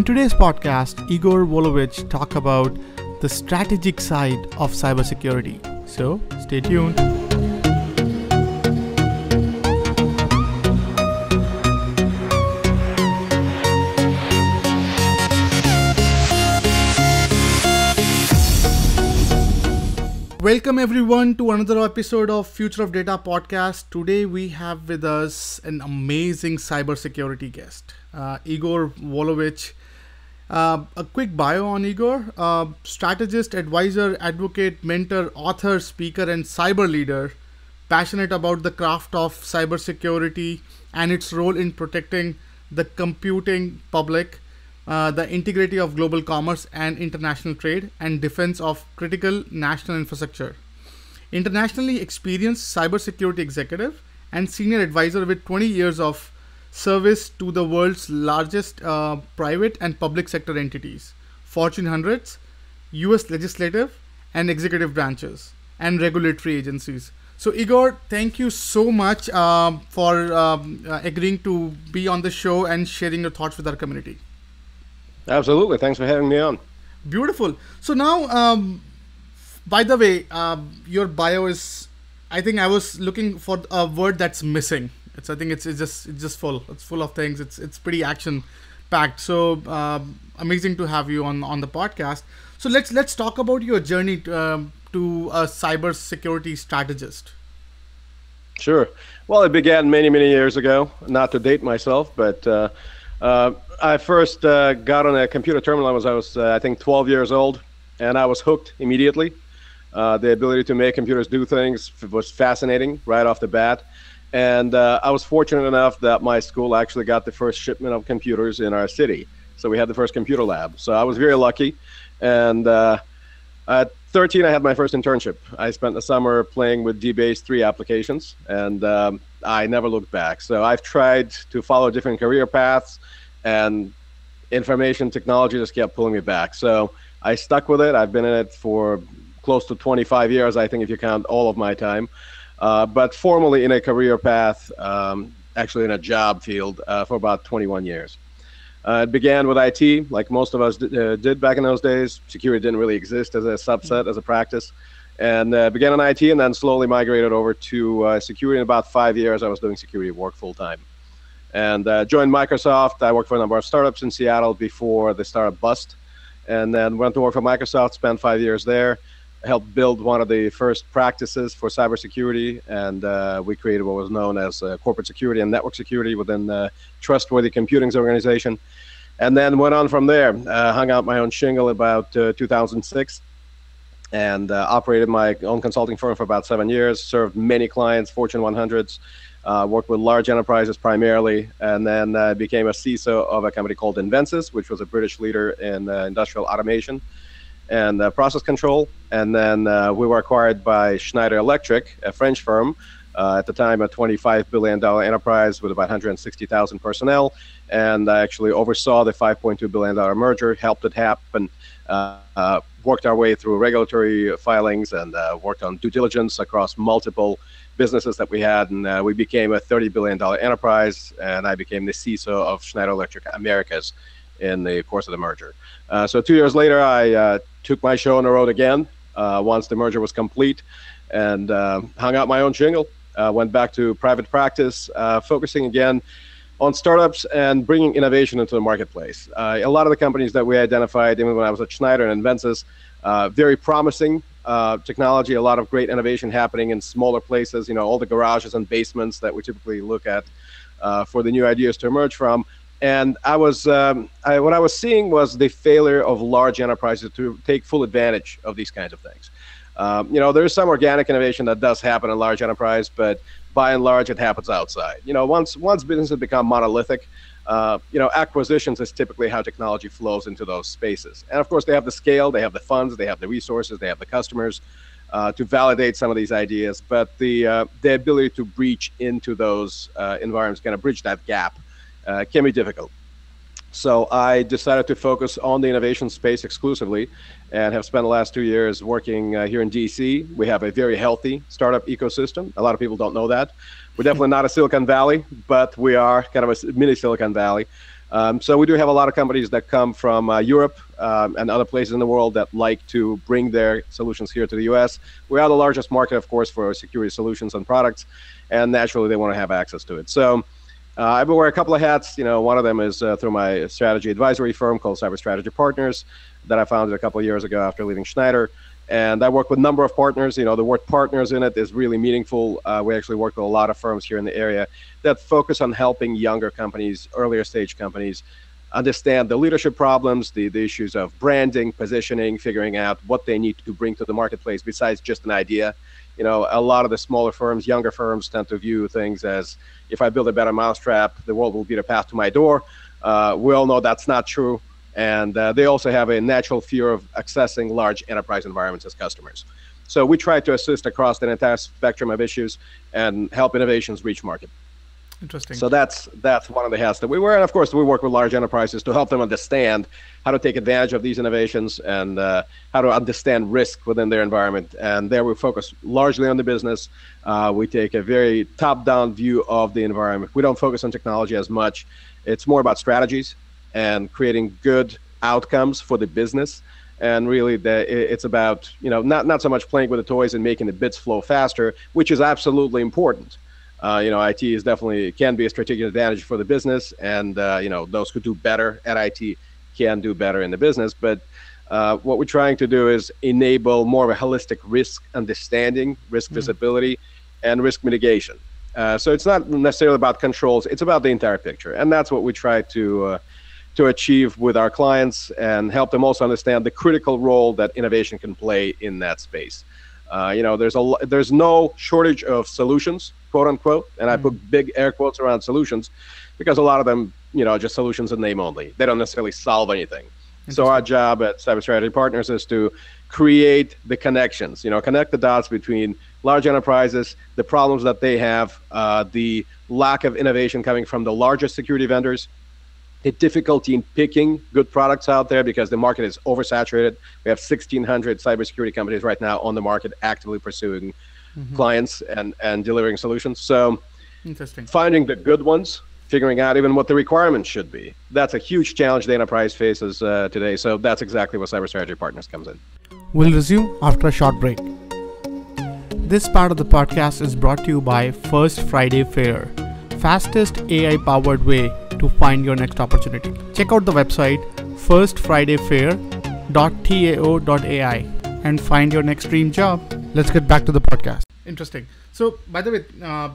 today's podcast, Igor Volovich talks about the strategic side of cybersecurity. So stay tuned. Welcome everyone to another episode of Future of Data podcast. Today we have with us an amazing cybersecurity guest, Igor Volovich. A quick bio on Igor: strategist, advisor, advocate, mentor, author, speaker, and cyber leader. Passionate about the craft of cybersecurity and its role in protecting the computing public, the integrity of global commerce and international trade, and defense of critical national infrastructure. Internationally experienced cybersecurity executive and senior advisor with 20 years of service to the world's largest private and public sector entities, Fortune 100s, US legislative and executive branches, and regulatory agencies. So Igor, thank you so much for agreeing to be on the show and sharing your thoughts with our community. Absolutely. Thanks for having me on. Beautiful. So now, by the way, your bio is, I think I was looking for a word that's missing. I think it's just full. It's full of things. It's pretty action packed. So amazing to have you on the podcast. So let's talk about your journey to a cybersecurity strategist. Sure. Well, it began many years ago. Not to date myself, but I first got on a computer terminal when I was I think 12 years old, and I was hooked immediately. The ability to make computers do things was fascinating right off the bat. And I was fortunate enough that my school actually got the first shipment of computers in our city. So we had the first computer lab. So I was very lucky. And at 13, I had my first internship. I spent the summer playing with DBase 3 applications, and I never looked back. So I've tried to follow different career paths, and information technology just kept pulling me back. So I stuck with it. I've been in it for close to 25 years, I think, if you count all of my time. But formally in a career path, actually in a job field, for about 21 years. It began with IT, like most of us did back in those days. Security didn't really exist as a subset, as a practice. And began in IT and then slowly migrated over to security. In about 5 years, I was doing security work full time. And joined Microsoft. I worked for a number of startups in Seattle before the startup bust. And then went to work for Microsoft, spent 5 years there. Helped build one of the first practices for cybersecurity, and we created what was known as corporate security and network security within the Trustworthy Computing's organization. And then went on from there, hung out my own shingle about 2006, and operated my own consulting firm for about 7 years, served many clients, Fortune 100s, worked with large enterprises primarily, and then became a CISO of a company called Invensys, which was a British leader in industrial automation and process control. And then we were acquired by Schneider Electric, a French firm, at the time a $25 billion enterprise with about 160,000 personnel. And I actually oversaw the $5.2 billion merger, helped it happen, worked our way through regulatory filings, and worked on due diligence across multiple businesses that we had. And we became a $30 billion enterprise, and I became the CISO of Schneider Electric Americas in the course of the merger. So 2 years later, I took my show on the road again once the merger was complete, and hung out my own shingle. Went back to private practice, focusing again on startups and bringing innovation into the marketplace. A lot of the companies that we identified, even when I was at Schneider and Invensys, very promising technology, a lot of great innovation happening in smaller places, you know, all the garages and basements that we typically look at for the new ideas to emerge from. And I was, what I was seeing was the failure of large enterprises to take full advantage of these kinds of things. You know, there's some organic innovation that does happen in large enterprise, but by and large, it happens outside. You know, once businesses become monolithic, you know, acquisitions is typically how technology flows into those spaces. And of course, they have the scale, they have the funds, they have the resources, they have the customers to validate some of these ideas. But the ability to breach into those environments, kind of bridge that gap, can be difficult. So I decided to focus on the innovation space exclusively, and have spent the last 2 years working here in DC. We have a very healthy startup ecosystem. A lot of people don't know that. We're definitely not a Silicon Valley, but we are kind of a mini Silicon Valley. So we do have a lot of companies that come from Europe and other places in the world that like to bring their solutions here to the US. We are the largest market, of course, for security solutions and products, and naturally they want to have access to it. So I've been wearing a couple of hats. One of them is through my strategy advisory firm called Cybersecurity Partners that I founded a couple of years ago after leaving Schneider. And I work with a number of partners. The word partners in it is really meaningful. We actually work with a lot of firms here in the area that focus on helping younger companies, earlier stage companies, understand the leadership problems, the issues of branding, positioning, figuring out what they need to bring to the marketplace besides just an idea. A lot of the smaller firms, younger firms tend to view things as, if I build a better mousetrap, the world will be the path to my door. We all know that's not true. And they also have a natural fear of accessing large enterprise environments as customers. So we try to assist across the entire spectrum of issues and help innovations reach market. Interesting. So that's one of the hats that we wear. And of course, we work with large enterprises to help them understand how to take advantage of these innovations and how to understand risk within their environment. And there we focus largely on the business. We take a very top-down view of the environment. We don't focus on technology as much. It's more about strategies and creating good outcomes for the business. And really, it's about not so much playing with the toys and making the bits flow faster, which is absolutely important. IT is definitely can be a strategic advantage for the business, and those who do better at IT can do better in the business. But what we're trying to do is enable more of a holistic risk understanding, risk visibility, and risk mitigation. So it's not necessarily about controls; it's about the entire picture, and that's what we try to achieve with our clients and help them also understand the critical role that innovation can play in that space. There's no shortage of solutions, quote unquote, and I put big air quotes around solutions because a lot of them, just solutions in name only. They don't necessarily solve anything. So our job at Cybersecurity Partners is to create the connections, connect the dots between large enterprises, the problems that they have, the lack of innovation coming from the largest security vendors, the difficulty in picking good products out there because the market is oversaturated. We have 1,600 cybersecurity companies right now on the market actively pursuing clients and delivering solutions. So interesting. Finding the good ones, figuring out even what the requirements should be. That's a huge challenge the enterprise faces today. So that's exactly where Cybersecurity Partners comes in. We'll resume after a short break. This part of the podcast is brought to you by First Friday Fair, fastest AI-powered way to find your next opportunity. Check out the website firstfridayfair.tao.ai and find your next dream job. Let's get back to the podcast. Interesting. So, by the way,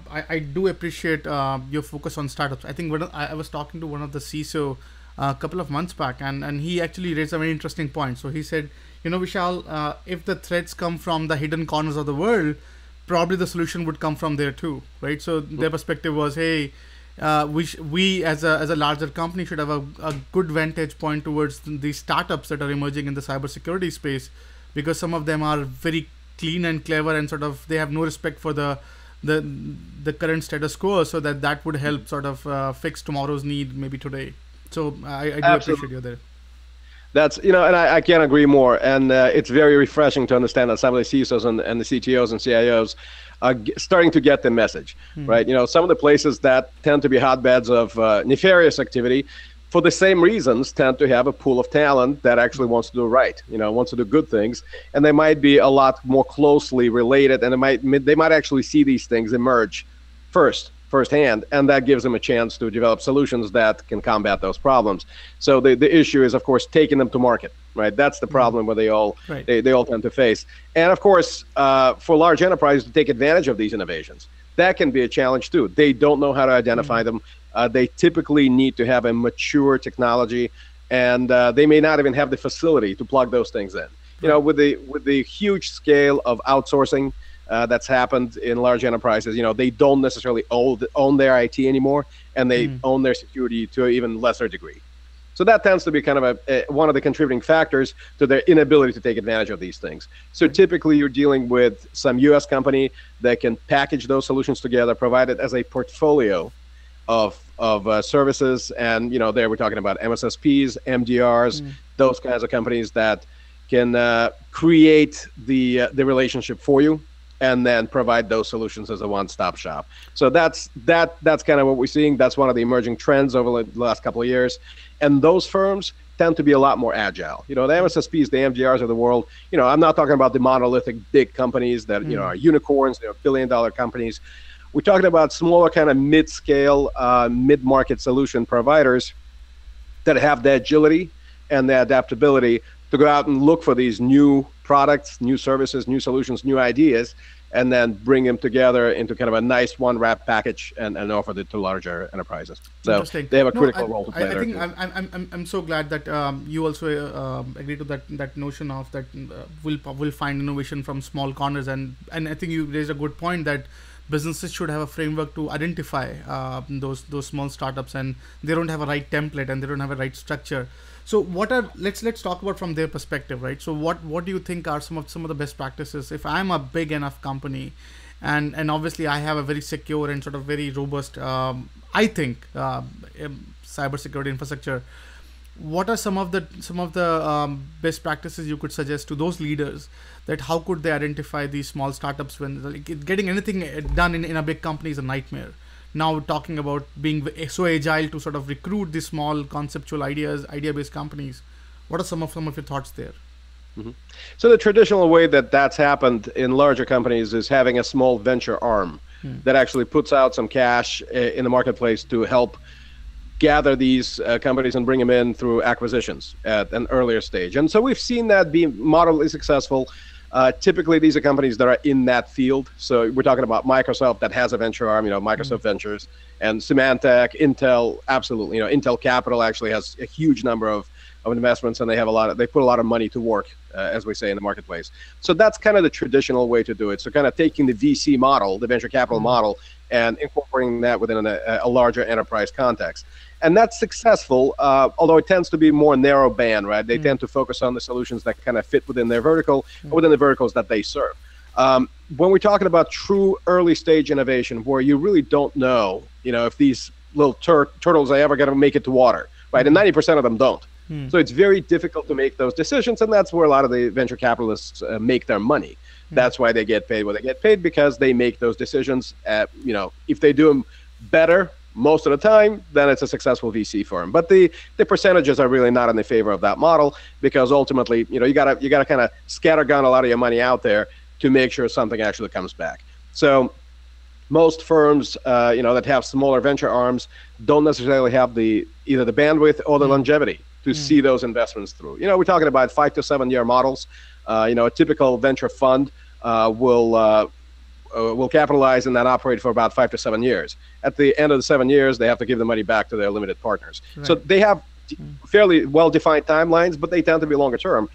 I do appreciate your focus on startups. I think I was talking to one of the CISO a couple of months back, and he actually raised a very interesting point. So he said, Vishal, if the threats come from the hidden corners of the world, probably the solution would come from there too, right? So their perspective was, hey, we as a larger company should have a good vantage point towards the startups that are emerging in the cybersecurity space, because some of them are very clean and clever and sort of they have no respect for the current status quo, so that would help sort of fix tomorrow's need maybe today. So I do appreciate you there. That's, and I can't agree more. And it's very refreshing to understand that some of the CISOs and the CTOs and CIOs are starting to get the message, right? Some of the places that tend to be hotbeds of nefarious activity, for the same reasons, tend to have a pool of talent that actually wants to do right, wants to do good things. And they might be a lot more closely related, and they might actually see these things emerge firsthand, and that gives them a chance to develop solutions that can combat those problems. So the issue is, of course, taking them to market, right? That's the problem where they all tend to face. And of course, for large enterprises to take advantage of these innovations, that can be a challenge too. They don't know how to identify them. They typically need to have a mature technology, and they may not even have the facility to plug those things in. With the huge scale of outsourcing that's happened in large enterprises, they don't necessarily own their IT anymore, and they own their security to an even lesser degree. So that tends to be kind of one of the contributing factors to their inability to take advantage of these things. So typically you're dealing with some US company that can package those solutions together, provide it as a portfolio of services. And, there we're talking about MSSPs, MDRs, those kinds of companies that can create the relationship for you and then provide those solutions as a one-stop shop. So that's kind of what we're seeing. That's one of the emerging trends over the last couple of years. And those firms tend to be a lot more agile. The MSSPs, the MGRs of the world, I'm not talking about the monolithic big companies that, are unicorns, they're billion-dollar companies. We're talking about smaller kind of mid-scale, mid-market solution providers that have the agility and the adaptability to go out and look for these new products, new services, new solutions, new ideas, and then bring them together into kind of a nice one-wrap package and offer it to larger enterprises. So they have a critical role to play there. I think I'm so glad that you also agree to that notion of that we'll find innovation from small corners, and I think you raised a good point that businesses should have a framework to identify those small startups, and they don't have a right template and they don't have a right structure. So let's talk about from their perspective, right? So what do you think are some of the best practices if I'm a big enough company, and obviously I have a very secure and sort of very robust I think cybersecurity infrastructure? What are some of the best practices you could suggest to those leaders, that how could they identify these small startups when getting anything done in a big company is a nightmare? Now talking about being so agile to sort of recruit these small conceptual idea-based companies. What are some of your thoughts there? Mm-hmm. So the traditional way that's happened in larger companies is having a small venture arm that actually puts out some cash in the marketplace to help gather these companies and bring them in through acquisitions at an earlier stage. And so we've seen that be moderately successful. Typically, these are companies that are in that field. So we're talking about Microsoft that has a venture arm, Microsoft Ventures, and Symantec, Intel, absolutely. Intel Capital actually has a huge number of investments, and they put a lot of money to work, as we say in the marketplace. So that's kind of the traditional way to do it. So kind of taking the VC model, the venture capital model, and incorporating that within a larger enterprise context. And that's successful, although it tends to be more narrow band, right? They tend to focus on the solutions that kind of fit within their vertical, or within the verticals that they serve. When we're talking about true early stage innovation, where you really don't know, if these little turtles are ever going to make it to water, right? And 90% of them don't. So it's very difficult to make those decisions, and that's where a lot of the venture capitalists make their money. That's why they get paid what they get paid, because they make those decisions. If they do them better most of the time, then it's a successful VC firm. But the percentages are really not in the favor of that model, because ultimately, you gotta kind of scattergun a lot of your money out there to make sure something actually comes back. So most firms, that have smaller venture arms don't necessarily have either the bandwidth or the longevity to see those investments through. We're talking about 5 to 7 year models. A typical venture fund will capitalize and then operate for about 5 to 7 years. At the end of the 7 years, they have to give the money back to their limited partners. Right. So they have fairly well-defined timelines, but they tend to be longer term.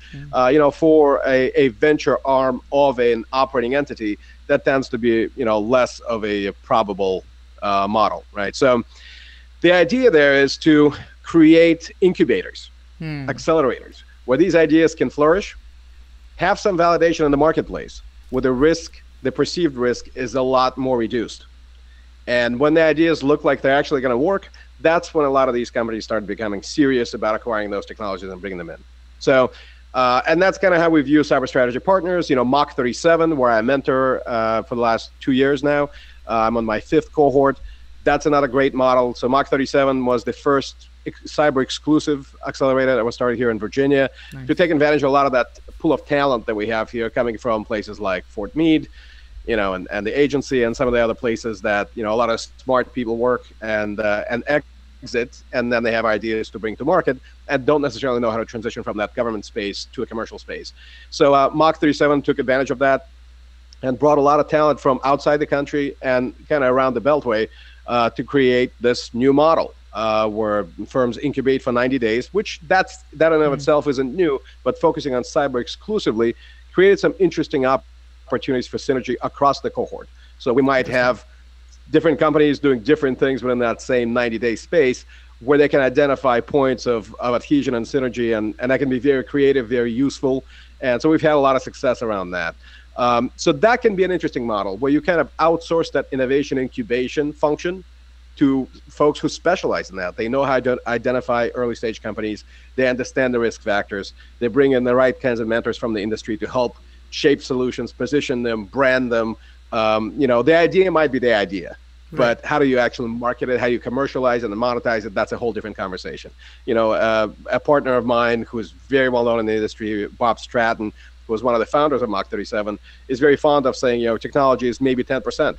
For a venture arm of an operating entity, that tends to be less of a probable model, right? So the idea there is to create incubators, accelerators, where these ideas can flourish, have some validation in the marketplace, where the perceived risk is a lot more reduced. And when the ideas look like they're actually going to work, that's when a lot of these companies start becoming serious about acquiring those technologies and bringing them in. So, and that's kind of how we view cyber strategy partners. Mach 37, where I mentor for the last 2 years now. I'm on my 5th cohort. That's another great model. So Mach 37 was the first cyber exclusive accelerator that was started here in Virginia. Nice. To take advantage of a lot of that pool of talent that we have here, coming from places like Fort Meade, and the agency, and some of the other places that a lot of smart people work and exit, and then they have ideas to bring to market and don't necessarily know how to transition from that government space to a commercial space. So Mach 37 took advantage of that and brought a lot of talent from outside the country and kind of around the Beltway to create this new model where firms incubate for 90 days, which that in and of itself isn't new, but focusing on cyber exclusively created some interesting opportunities for synergy across the cohort. So we might have different companies doing different things within that same 90-day space, where they can identify points of adhesion and synergy, and that can be very creative, very useful. And so we've had a lot of success around that. So that can be an interesting model, where you kind of outsource that innovation incubation function to folks who specialize in that. They know how to identify early stage companies. They understand the risk factors. They bring in the right kinds of mentors from the industry to help shape solutions, position them, brand them. The idea might be the idea, but how do you actually market it? How you commercialize it and monetize it? That's a whole different conversation. A partner of mine who is very well known in the industry, Bob Stratton, who was one of the founders of Mach 37, is very fond of saying, technology is maybe 10%.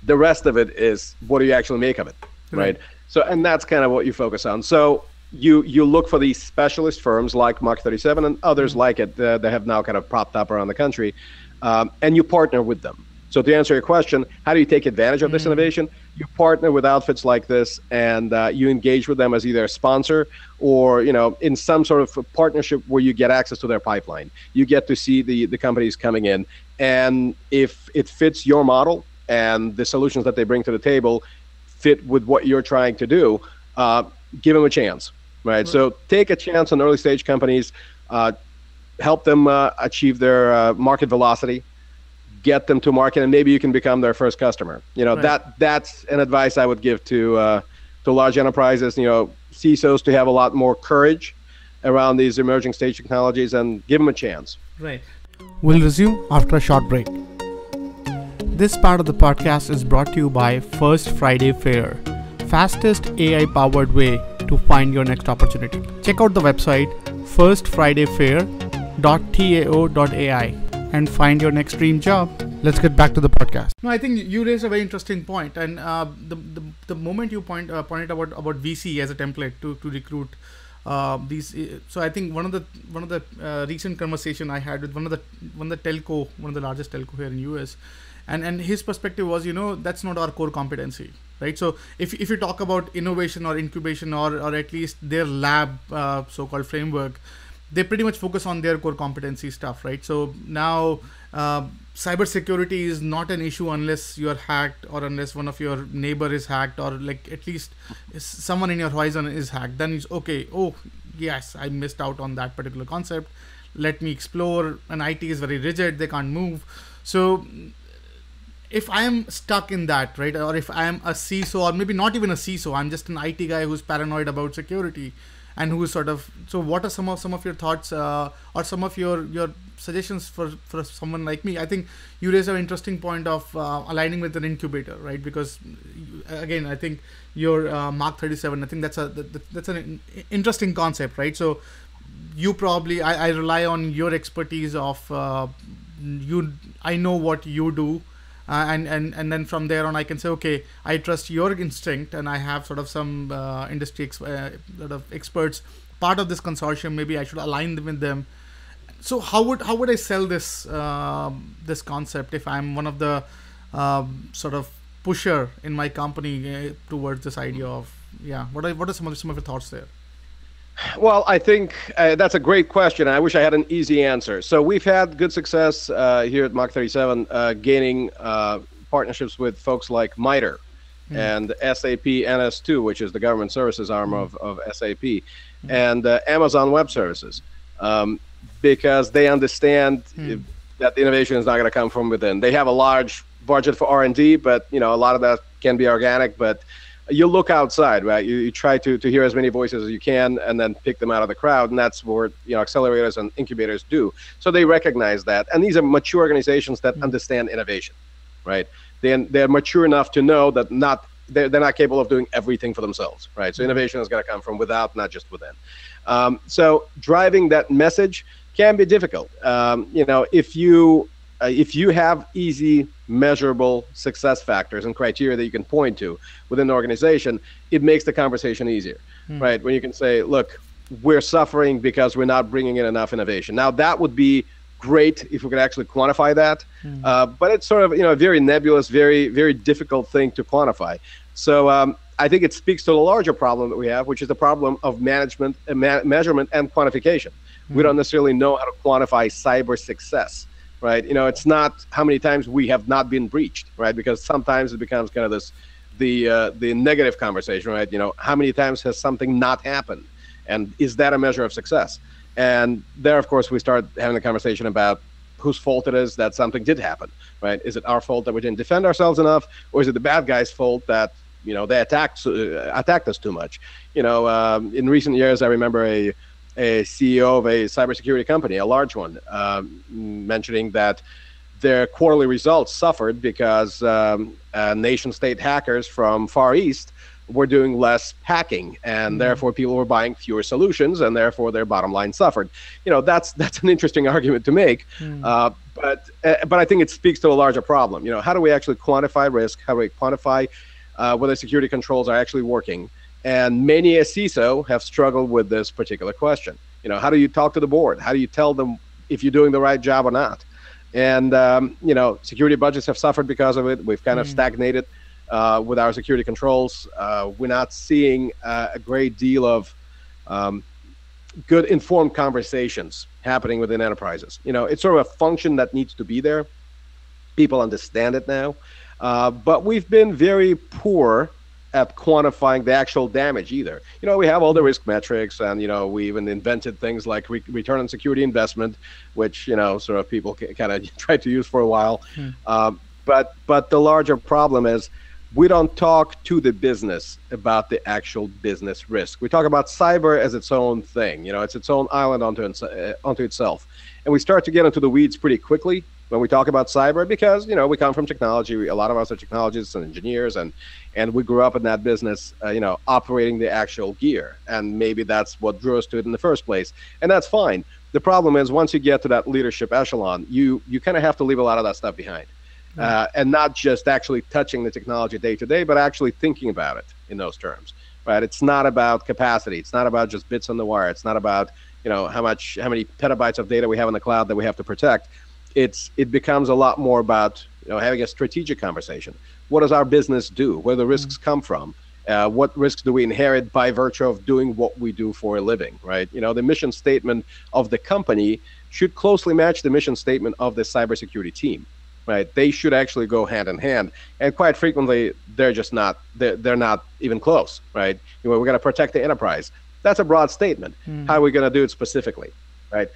The rest of it is what do you actually make of it, right? So, and that's kind of what you focus on. So you look for these specialist firms like Mach 37 and others like it that have now kind of popped up around the country, and you partner with them. So to answer your question, how do you take advantage of this innovation? You partner with outfits like this, and you engage with them as either a sponsor or, in some sort of partnership where you get access to their pipeline. You get to see the companies coming in, and if it fits your model and the solutions that they bring to the table fit with what you're trying to do, give them a chance, right? So take a chance on early stage companies, help them achieve their market velocity, get them to market, and maybe you can become their first customer. That's an advice I would give to large enterprises, CISOs, to have a lot more courage around these emerging stage technologies and give them a chance. Right. We'll resume after a short break. This part of the podcast is brought to you by First Friday Fair, fastest AI-powered way to find your next opportunity. Check out the website firstfridayfair.tao.ai and find your next dream job. Let's get back to the podcast. No, I think you raised a very interesting point, and the moment you pointed about VC as a template to recruit these. So I think one of the recent conversation I had with one of the largest telco here in US, and his perspective was, that's not our core competency, right? So if you talk about innovation or incubation or at least their lab so-called framework, they pretty much focus on their core competency stuff, right? So now cybersecurity is not an issue unless you are hacked or unless one of your neighbor is hacked or like at least someone in your horizon is hacked. Then it's okay. Oh, yes, I missed out on that particular concept. Let me explore. And IT is very rigid. They can't move. So if I am stuck in that, right, or if I am a CISO or maybe not even a CISO, I'm just an IT guy who's paranoid about security, and who is sort of, so what are some of your thoughts or some of your suggestions for someone like me? I think you raised an interesting point of aligning with an incubator, right? Because again, I think your Mach 37, I think that's an interesting concept, right? So you probably, I rely on your expertise of I know what you do. And then from there on, I can say, okay, I trust your instinct, and I have sort of some industry sort of experts part of this consortium. Maybe I should align them with them. So how would I sell this this concept if I'm one of the sort of pusher in my company towards this idea of what are some of your thoughts there? Well, I think that's a great question. I wish I had an easy answer. So we've had good success here at Mach 37 gaining partnerships with folks like MITRE and SAP NS2, which is the government services arm of SAP, and Amazon Web Services, because they understand that the innovation is not going to come from within. They have a large budget for R&D, but a lot of that can be organic, but you look outside, right? You try to hear as many voices as you can and then pick them out of the crowd. And that's what accelerators and incubators do. So they recognize that. And these are mature organizations that understand innovation, right? They're mature enough to know that they're not capable of doing everything for themselves, right? So innovation is going to come from without, not just within. So driving that message can be difficult. If you have easy, measurable success factors and criteria that you can point to within the organization, it makes the conversation easier, right? When you can say, look, we're suffering because we're not bringing in enough innovation. Now, that would be great if we could actually quantify that, but it's sort of a very nebulous, very, very difficult thing to quantify. So I think it speaks to the larger problem that we have, which is the problem of measurement and quantification. We don't necessarily know how to quantify cyber success. Right, it's not how many times we have not been breached, right? Because sometimes it becomes kind of the negative conversation, right? How many times has something not happened, and is that a measure of success? And there, of course, we start having the conversation about whose fault it is that something did happen, right? Is it our fault that we didn't defend ourselves enough, or is it the bad guy's fault that they attacked us too much? In recent years, I remember a CEO of a cybersecurity company, a large one, mentioning that their quarterly results suffered because nation-state hackers from Far East were doing less hacking, and therefore people were buying fewer solutions, and therefore their bottom line suffered. That's an interesting argument to make, but I think it speaks to a larger problem. How do we actually quantify risk? How do we quantify whether security controls are actually working? And many a CISO have struggled with this particular question. How do you talk to the board? How do you tell them if you're doing the right job or not? And security budgets have suffered because of it. We've kind of stagnated with our security controls. We're not seeing a great deal of good informed conversations happening within enterprises. It's sort of a function that needs to be there. People understand it now, but we've been very poor at quantifying the actual damage either. We have all the risk metrics, and we even invented things like return on security investment, which sort of people kind of tried to use for a while. But the larger problem is we don't talk to the business about the actual business risk. We talk about cyber as its own thing. It's its own island onto itself, and we start to get into the weeds pretty quickly when we talk about cyber, because we come from technology. A lot of us are technologists and engineers, and we grew up in that business, operating the actual gear, and maybe that's what drew us to it in the first place, and that's fine. The problem is once you get to that leadership echelon, you kind of have to leave a lot of that stuff behind, and not just actually touching the technology day to day, but actually thinking about it in those terms, right? It's not about capacity. It's not about just bits on the wire. It's not about how many petabytes of data we have in the cloud that we have to protect. It becomes a lot more about having a strategic conversation. What does our business do? Where the risks come from? What risks do we inherit by virtue of doing what we do for a living, right? The mission statement of the company should closely match the mission statement of the cybersecurity team, right? They should actually go hand in hand, and quite frequently they're just not. They're not even close, right? We're going to protect the enterprise. That's a broad statement. How are we going to do it specifically, right?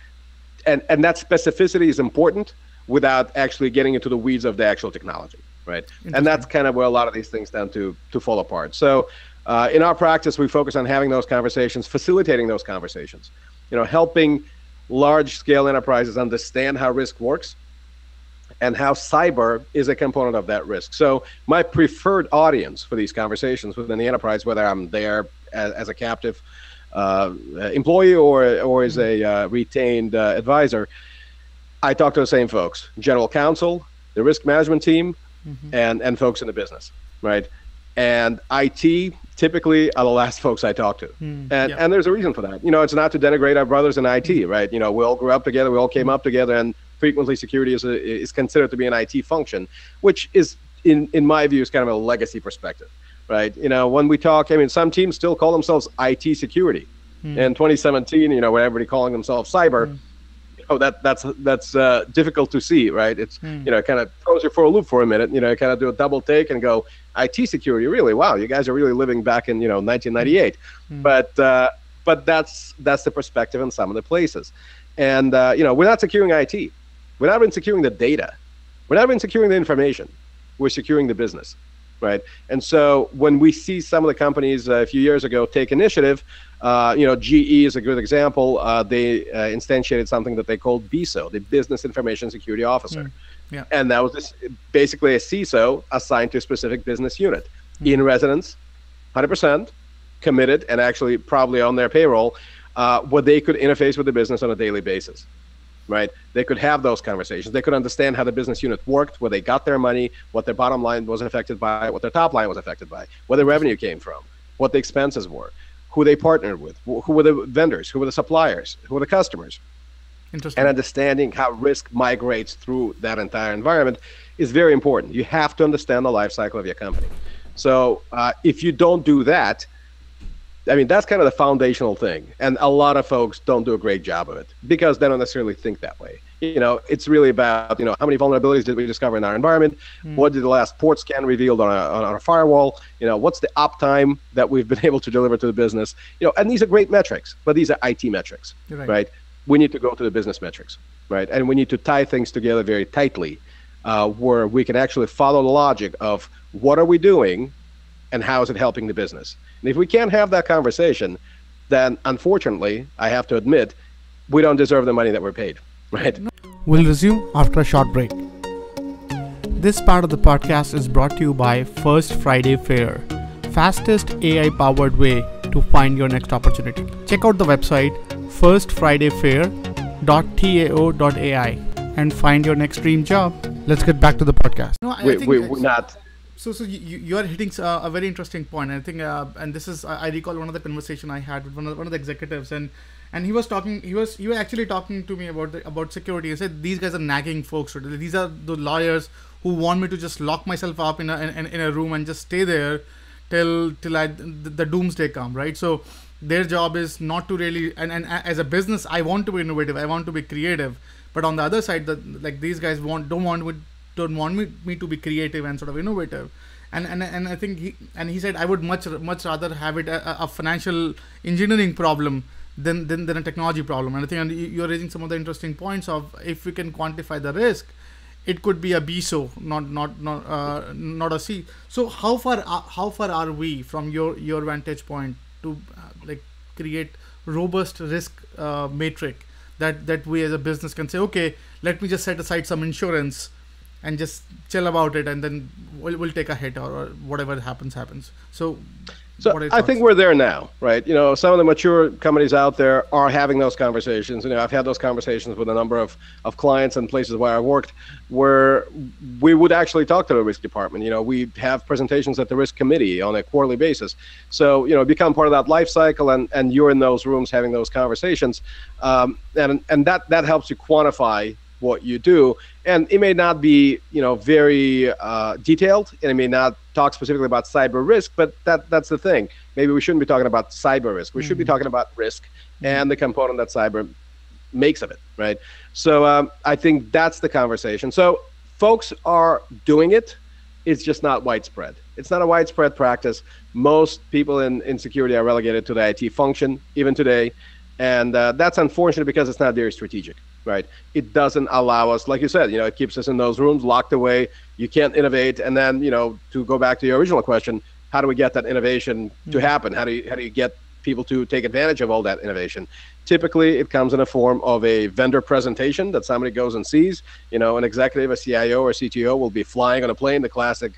And that specificity is important without actually getting into the weeds of the actual technology, right? And that's kind of where a lot of these things tend to fall apart. So in our practice, we focus on having those conversations, facilitating those conversations, helping large-scale enterprises understand how risk works and how cyber is a component of that risk. So my preferred audience for these conversations within the enterprise, whether I'm there as a captive employee or as a retained advisor, I talk to the same folks: general counsel, the risk management team, and folks in the business, right? And IT typically are the last folks I talk to, and there's a reason for that. It's not to denigrate our brothers in IT, right? We all grew up together, we all came up together, and frequently security is considered to be an IT function, which is in my view is kind of a legacy perspective. Right, when we talk, some teams still call themselves IT security. In 2017, when everybody calling themselves cyber, that's difficult to see, right? It's it kind of throws you for a loop for a minute. Kind of do a double take and go, IT security, really? Wow, you guys are really living back in 1998. But that's the perspective in some of the places, and we're not securing IT. We're not even securing the data. We're not even securing the information. We're securing the business. Right. And so when we see some of the companies a few years ago take initiative, GE is a good example. They instantiated something that they called BISO, the Business Information Security Officer. And that was basically a CISO assigned to a specific business unit in residence, 100% committed, and actually probably on their payroll, where they could interface with the business on a daily basis. Right? They could have those conversations. They could understand how the business unit worked, where they got their money, what their bottom line was affected by, what their top line was affected by, where the revenue came from, what the expenses were, who they partnered with, who were the vendors, who were the suppliers, who were the customers. Interesting. And understanding how risk migrates through that entire environment is very important. You have to understand the life cycle of your company. So if you don't do that, that's kind of the foundational thing. And a lot of folks don't do a great job of it because they don't necessarily think that way. It's really about, how many vulnerabilities did we discover in our environment? What did the last port scan reveal on a firewall? What's the uptime that we've been able to deliver to the business? And these are great metrics, but these are IT metrics, right? We need to go to the business metrics, right? And we need to tie things together very tightly, where we can actually follow the logic of what are we doing and how is it helping the business? And if we can't have that conversation, then unfortunately, I have to admit, we don't deserve the money that we're paid, right? We'll resume after a short break. This part of the podcast is brought to you by First Friday Fair, fastest AI-powered way to find your next opportunity. Check out the website firstfridayfair.tao.ai and find your next dream job. Let's get back to the podcast. No, We're not. So you are hitting a very interesting point. I think, and this is I recall one of the conversation I had with one of the executives, and he was talking. He was actually talking to me about security. He said these guys are nagging folks. These are the lawyers who want me to just lock myself up in a room and just stay there till the doomsday come, right? So their job is not to really, and as a business, I want to be innovative. I want to be creative. But on the other side, these guys don't want me to be creative and sort of innovative, and I think he said I would much rather have it a financial engineering problem than a technology problem. And I think you're raising some of the interesting points of if we can quantify the risk, it could be a BSO, not a C. So how far are we from your vantage point to create robust risk matrix that we as a business can say, okay, let me just set aside some insurance and just chill about it, and then we'll take a hit or whatever happens. So I think we're there now, right? Some of the mature companies out there are having those conversations. I've had those conversations with a number of clients and places where I worked, where we would actually talk to the risk department. We have presentations at the risk committee on a quarterly basis. So, become part of that life cycle, and you're in those rooms having those conversations, and that helps you quantify what you do. And it may not be very detailed, and it may not talk specifically about cyber risk, but that's the thing. Maybe we shouldn't be talking about cyber risk. We should be talking about risk and the component that cyber makes of it, right? So I think that's the conversation. So folks are doing it. It's just not widespread. It's not a widespread practice. Most people in security are relegated to the IT function even today, and that's unfortunate because it's not very strategic. Right. It doesn't allow us, like you said, it keeps us in those rooms locked away. You can't innovate. And then, to go back to your original question, how do we get that innovation to happen? How do you get people to take advantage of all that innovation? Typically, it comes in a form of a vendor presentation that somebody goes and sees. An executive, a CIO or CTO will be flying on a plane, the classic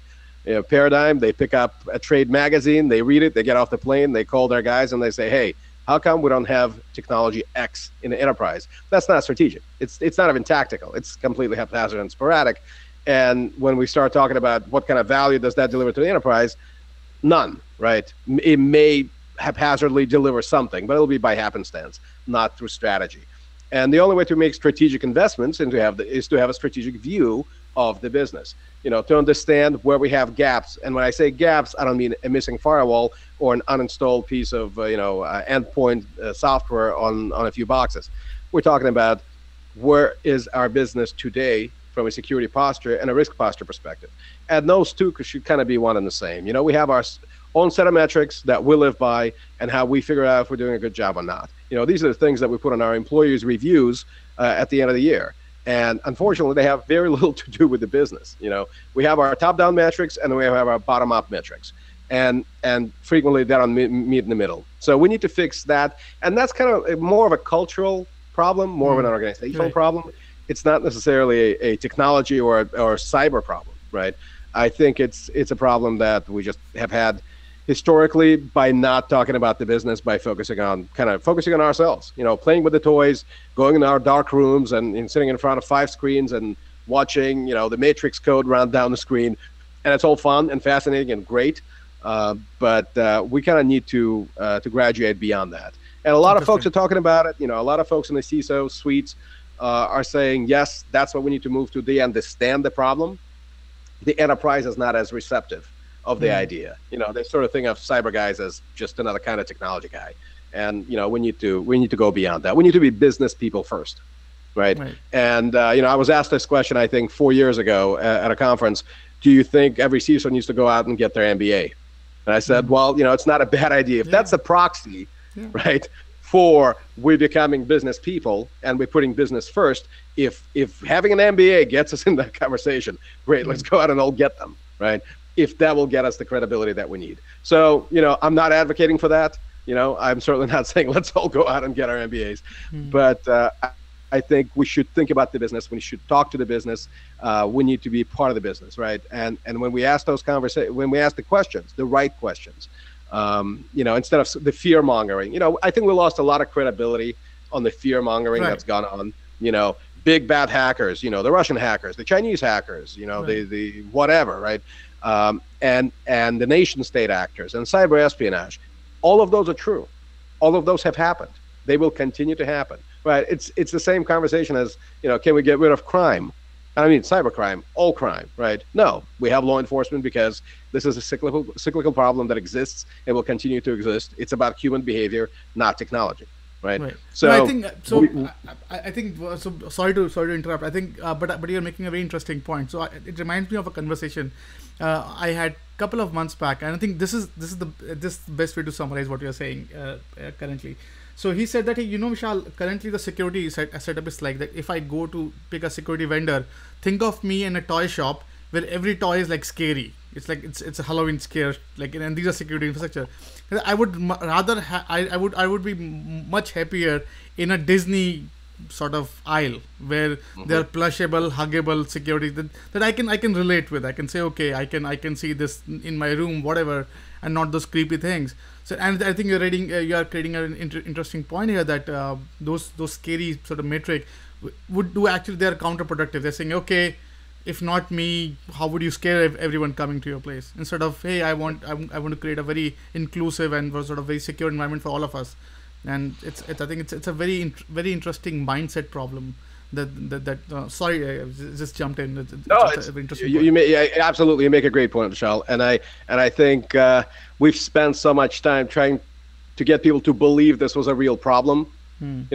paradigm. They pick up a trade magazine, they read it, they get off the plane, they call their guys and they say, hey, how come we don't have technology X in the enterprise? That's not strategic. It's not even tactical. It's completely haphazard and sporadic. And when we start talking about what kind of value does that deliver to the enterprise, none, right? It may haphazardly deliver something, but it'll be by happenstance, not through strategy. And the only way to make strategic investments is to have a strategic view of the business, to understand where we have gaps. And when I say gaps, I don't mean a missing firewall or an uninstalled piece of, endpoint software on a few boxes. We're talking about where is our business today from a security posture and a risk posture perspective. And those two should kind of be one and the same. We have our own set of metrics that we live by and how we figure out if we're doing a good job or not. These are the things that we put on our employees' reviews at the end of the year. And unfortunately, they have very little to do with the business. We have our top-down metrics and then we have our bottom-up metrics. And frequently they don't meet in the middle. So we need to fix that. And that's kind of more of a cultural problem, more of an organizational problem. It's not necessarily a technology or cyber problem, right? I think it's a problem that we just have had historically by not talking about the business, by focusing on ourselves, playing with the toys, going in our dark rooms and sitting in front of 5 screens and watching, the matrix code run down the screen. And it's all fun and fascinating and great. But we kind of need to graduate beyond that. And a lot of folks are talking about it. A lot of folks in the CISO suites are saying, yes, that's what we need to move to. They understand the problem. The enterprise is not as receptive of the idea. They sort of think of cyber guys as just another kind of technology guy. And, we need to go beyond that. We need to be business people first. Right. And, I was asked this question, I think 4 years ago at a conference. Do you think every CISO needs to go out and get their MBA? And I said, well, it's not a bad idea. If that's a proxy, right, for we becoming business people and we're putting business first, if having an MBA gets us in that conversation, great, let's go out and all get them, right? If that will get us the credibility that we need. So, I'm not advocating for that. I'm certainly not saying let's all go out and get our MBAs, but I think we should think about the business. We should talk to the business. We need to be part of the business, right? And when we ask when we ask the questions, the right questions, instead of the fear mongering, I think we lost a lot of credibility on the fear mongering that's gone on. Big bad hackers, the Russian hackers, the Chinese hackers, the whatever, right? And the nation state actors and cyber espionage. All of those are true. All of those have happened. They will continue to happen, right? It's the same conversation as, can we get rid of crime? I mean, cybercrime, all crime, right? No, we have law enforcement because this is a cyclical problem that exists and will continue to exist. It's about human behavior, not technology. Right. So no, I think so. I think so. Sorry to interrupt. I think, but you're making a very interesting point. So it reminds me of a conversation I had a couple of months back, and I think this is the best way to summarize what you're saying currently. So he said that, Vishal, currently the security setup is like that. If I go to pick a security vendor, think of me in a toy shop where every toy is like scary. It's like it's a Halloween scare, and these are security infrastructure. I would rather I would be much happier in a Disney sort of aisle where they're plushable, huggable security that I can relate with. I can say, okay, I can see this in my room, whatever, and not those creepy things. So, and I think you are creating an interesting point here that those scary sort of metric would do actually they're counterproductive. They're saying, okay, if not me, how would you scare everyone coming to your place? Instead of, hey, I want to create a very inclusive and sort of very secure environment for all of us. And I think it's a very interesting mindset problem. Sorry, I just jumped in. Absolutely, you make a great point, Vishal. And I think we've spent so much time trying to get people to believe this was a real problem.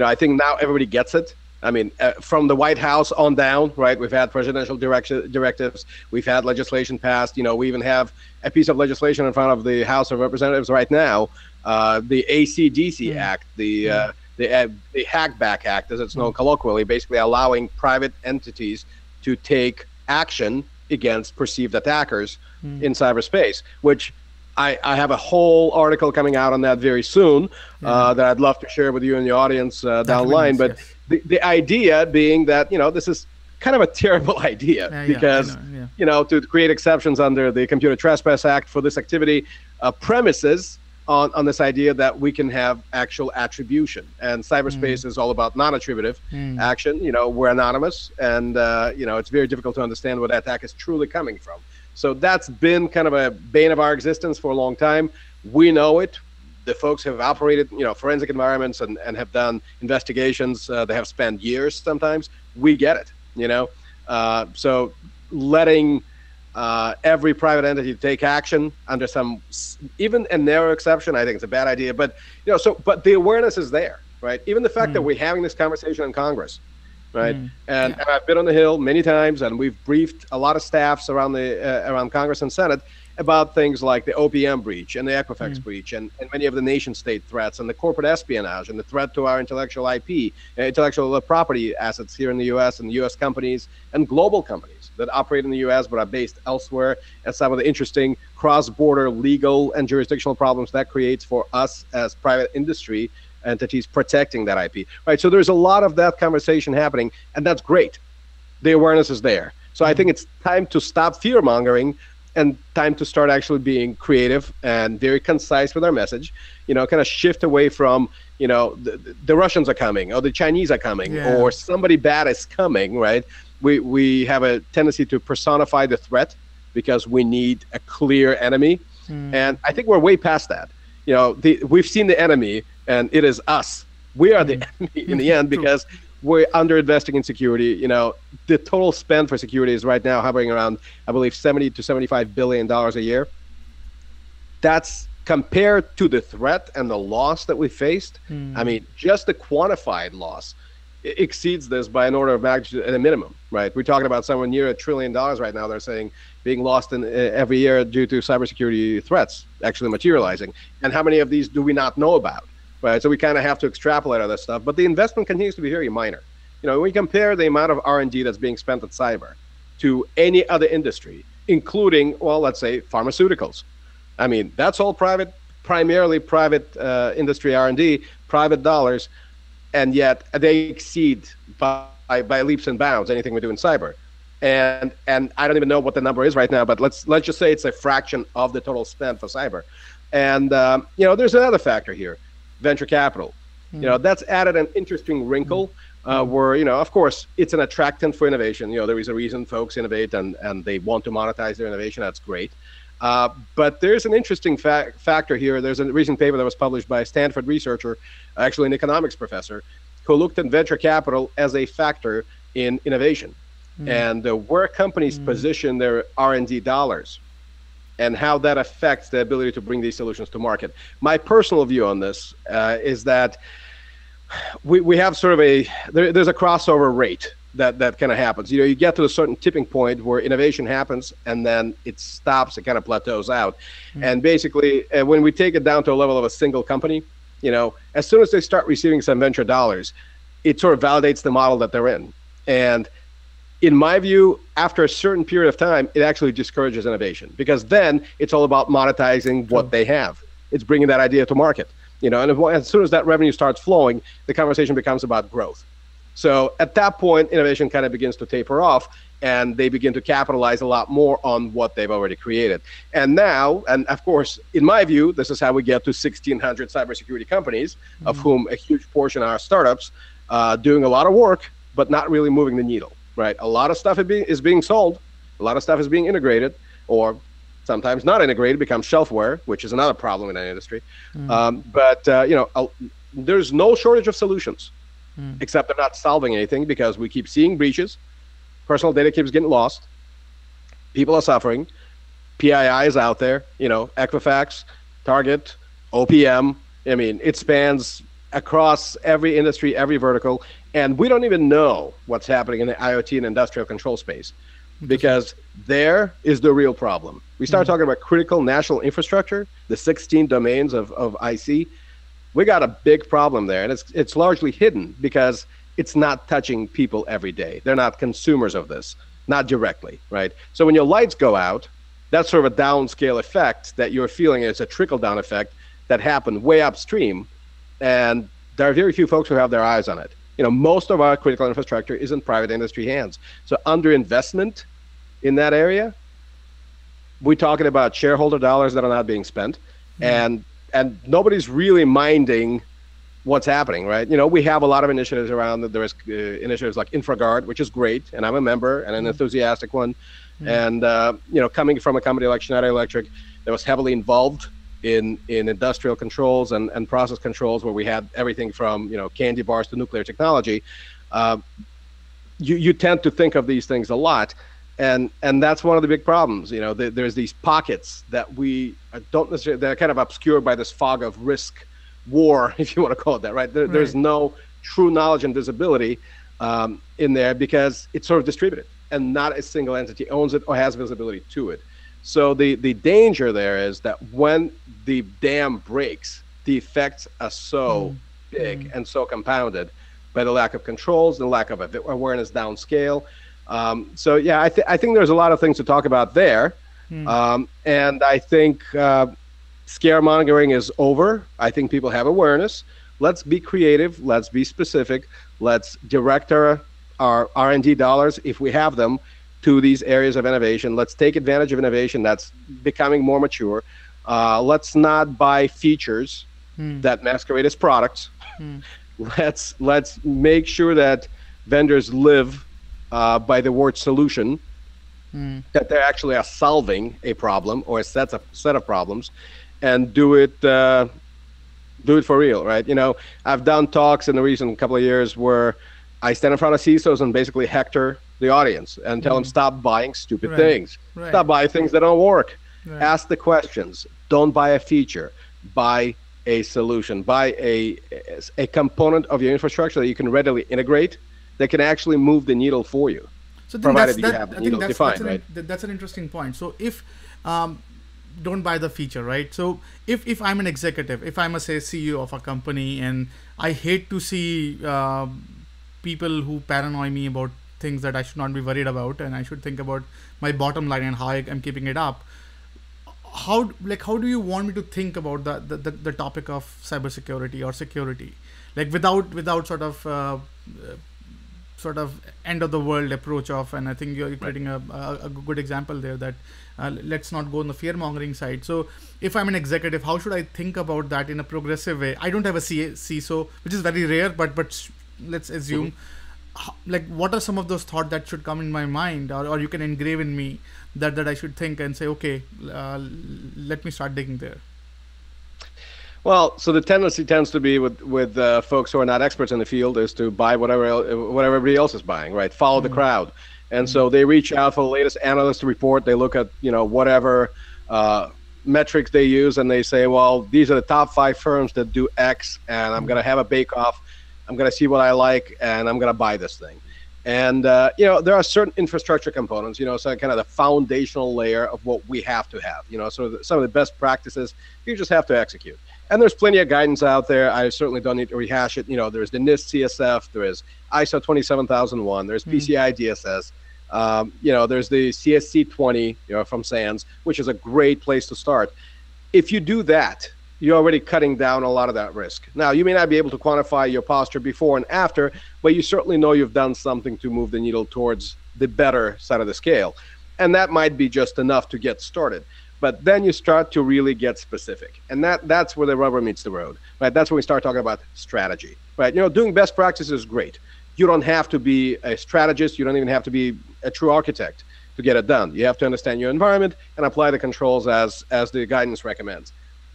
I think now everybody gets it. I mean, from the White House on down, right? We've had presidential directives. We've had legislation passed. We even have a piece of legislation in front of the House of Representatives right now, the ACDC Act, the Hackback Act, as it's known colloquially, basically allowing private entities to take action against perceived attackers in cyberspace, which I have a whole article coming out on that very soon that I'd love to share with you and the audience down the line. But the idea being that, this is kind of a terrible idea because, to create exceptions under the Computer Trespass Act for this activity premises on this idea that we can have actual attribution. And cyberspace is all about non-attributive action. We're anonymous, and, it's very difficult to understand where that attack is truly coming from. So that's been kind of a bane of our existence for a long time. We know it. The folks have operated, forensic environments and have done investigations. They have spent years sometimes. We get it, So letting every private entity take action under even a narrow exception, I think it's a bad idea. But, but the awareness is there, right? Even the fact that we're having this conversation in Congress, right? And I've been on the Hill many times, and we've briefed a lot of staffs around around Congress and Senate about things like the OPM breach and the Equifax breach and many of the nation state threats and the corporate espionage and the threat to our intellectual IP, intellectual property assets here in the U.S. and U.S. companies and global companies that operate in the U.S. but are based elsewhere, and some of the interesting cross-border legal and jurisdictional problems that creates for us as private industry entities protecting that IP, right? So there's a lot of that conversation happening, and that's great. The awareness is there. So I think it's time to stop fear-mongering and time to start actually being creative and very concise with our message, kind of shift away from, the Russians are coming or the Chinese are coming or somebody bad is coming, right? We have a tendency to personify the threat because we need a clear enemy. And I think we're way past that. We've seen the enemy, and it is us. We are the enemy in the end because we're under-investing in security. The total spend for security is right now hovering around, I believe, $70 to $75 billion a year. That's compared to the threat and the loss that we faced. I mean, just the quantified loss exceeds this by an order of magnitude at a minimum, right? We're talking about somewhere near $1 trillion right now, they're saying, being lost in every year due to cybersecurity threats actually materializing. And how many of these do we not know about, right? So we kind of have to extrapolate all this stuff, but the investment continues to be very minor. When we compare the amount of R&D that's being spent at cyber to any other industry, including, well, let's say pharmaceuticals. I mean, that's all private primarily private industry R&D, private dollars, and yet they exceed by leaps and bounds anything we do in cyber. And I don't even know what the number is right now, but let's just say it's a fraction of the total spend for cyber. And there's another factor here, venture capital. That's added an interesting wrinkle where of course it's an attractant for innovation. There is a reason folks innovate and they want to monetize their innovation. That's great. But there's an interesting factor here. There's a recent paper that was published by a Stanford researcher, actually an economics professor, who looked at venture capital as a factor in innovation and where companies position their R&D dollars and how that affects the ability to bring these solutions to market. My personal view on this is that we have sort of there's a crossover rate that kind of happens. You get to a certain tipping point where innovation happens and then it stops, it kind of plateaus out. And basically, when we take it down to a level of a single company, as soon as they start receiving some venture dollars, it sort of validates the model that they're in. And in my view, after a certain period of time, it actually discourages innovation because then it's all about monetizing what they have. It's bringing that idea to market. And as soon as that revenue starts flowing, the conversation becomes about growth. So at that point, innovation kind of begins to taper off and they begin to capitalize a lot more on what they've already created. And now, and of course, in my view, this is how we get to 1,600 cybersecurity companies, of whom a huge portion are startups, doing a lot of work, but not really moving the needle, right? A lot of stuff is being sold, a lot of stuff is being integrated, or sometimes not integrated, becomes shelfware, which is another problem in our industry. But there's no shortage of solutions. Except they're not solving anything because we keep seeing breaches, personal data keeps getting lost, people are suffering, PII is out there, Equifax, Target, OPM. I mean, it spans across every industry, every vertical, and we don't even know what's happening in the IoT and industrial control space because there is the real problem. We start talking about critical national infrastructure, the 16 domains of IC. We got a big problem there, and it's largely hidden because it's not touching people every day. They're not consumers of this, not directly, right? So when your lights go out, that's sort of a downscale effect that you're feeling. It's a trickle-down effect that happened way upstream, and there are very few folks who have their eyes on it. Most of our critical infrastructure is in private industry hands. So underinvestment in that area, we're talking about shareholder dollars that are not being spent, and nobody's really minding what's happening, right? We have a lot of initiatives around that. There's initiatives like InfraGuard, which is great, and I'm a member and an enthusiastic one. And coming from a company like Schneider Electric that was heavily involved in industrial controls and process controls, where we had everything from candy bars to nuclear technology, you tend to think of these things a lot. And that's one of the big problems. There's these pockets that we don't necessarily, they're kind of obscured by this fog of risk war, if you want to call it that, right? There's no true knowledge and visibility in there because it's sort of distributed and not a single entity owns it or has visibility to it. So the danger there is that when the dam breaks, the effects are so big and so compounded by the lack of controls, the lack of awareness downscale. So yeah, I think there's a lot of things to talk about there. And I think scaremongering is over. I think people have awareness. Let's be creative. Let's be specific. Let's direct our R&D dollars, if we have them, to these areas of innovation. Let's take advantage of innovation that's becoming more mature. Let's not buy features that masquerade as products. Let's make sure that vendors live by the word solution, that they actually are solving a problem or a set of problems, and do it for real, right? I've done talks in the recent couple of years where I stand in front of CISOs and basically hector the audience and tell them, stop buying stupid things. Stop buying things that don't work. Ask the questions. Don't buy a feature. Buy a solution. Buy a component of your infrastructure that you can readily integrate that can actually move the needle for you, so provided you have the needle defined, right? That's an interesting point. So if don't buy the feature, right? So if I'm an executive, if I'm a CEO of a company, and I hate to see people who paranoid me about things that I should not be worried about, and I should think about my bottom line and how I'm keeping it up. how do you want me to think about the topic of cybersecurity or security, like without sort of end of the world approach of, and I think you're creating a good example there, that let's not go on the fear mongering side. So if I'm an executive, how should I think about that in a progressive way? I don't have a CISO, which is very rare, but let's assume, like, what are some of those thoughts that should come in my mind, or you can engrave in me that I should think and say, okay, let me start digging there. Well, so the tendency tends to be with folks who are not experts in the field is to buy whatever everybody else is buying, right? Follow the crowd. And so they reach out for the latest analyst report. They look at, whatever metrics they use, and they say, well, these are the top 5 firms that do X, and I'm going to have a bake-off. I'm going to see what I like, and I'm going to buy this thing. And, there are certain infrastructure components, so kind of the foundational layer of what we have to have, so some of the best practices you just have to execute. And there's plenty of guidance out there. I certainly don't need to rehash it. There's the NIST CSF, there is ISO 27001, there's PCI DSS, there's the CSC 20, from SANS, which is a great place to start. If you do that, you're already cutting down a lot of that risk. Now, you may not be able to quantify your posture before and after, but you certainly know you've done something to move the needle towards the better side of the scale. And that might be just enough to get started. But then you start to really get specific. And that's where the rubber meets the road, right? That's when we start talking about strategy, right? Doing best practices is great. You don't have to be a strategist. You don't even have to be a true architect to get it done. You have to understand your environment and apply the controls as the guidance recommends.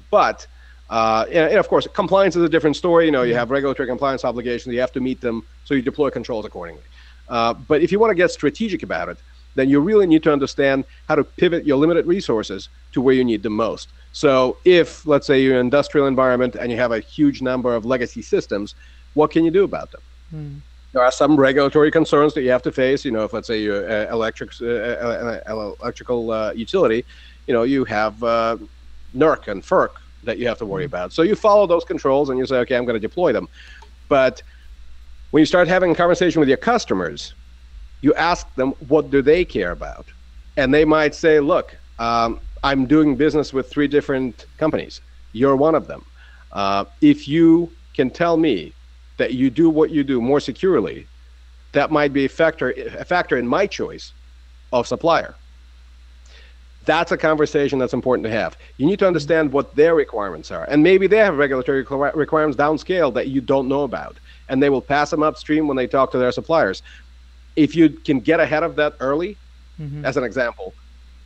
But, and of course, compliance is a different story. You have regulatory compliance obligations. You have to meet them, so you deploy controls accordingly. But if you want to get strategic about it, then you really need to understand how to pivot your limited resources to where you need them most. So if, let's say, you're in an industrial environment and you have a huge number of legacy systems, what can you do about them? There are some regulatory concerns that you have to face. If, let's say, you're electrical utility, you have NERC and FERC that you have to worry about. So you follow those controls and you say, okay, I'm going to deploy them. But when you start having a conversation with your customers, you ask them, what do they care about? And they might say, look, I'm doing business with 3 different companies. You're one of them. If you can tell me that you do what you do more securely, that might be a factor in my choice of supplier. That's a conversation that's important to have. You need to understand what their requirements are. And maybe they have regulatory requirements downscale that you don't know about. And they will pass them upstream when they talk to their suppliers. If you can get ahead of that early, as an example,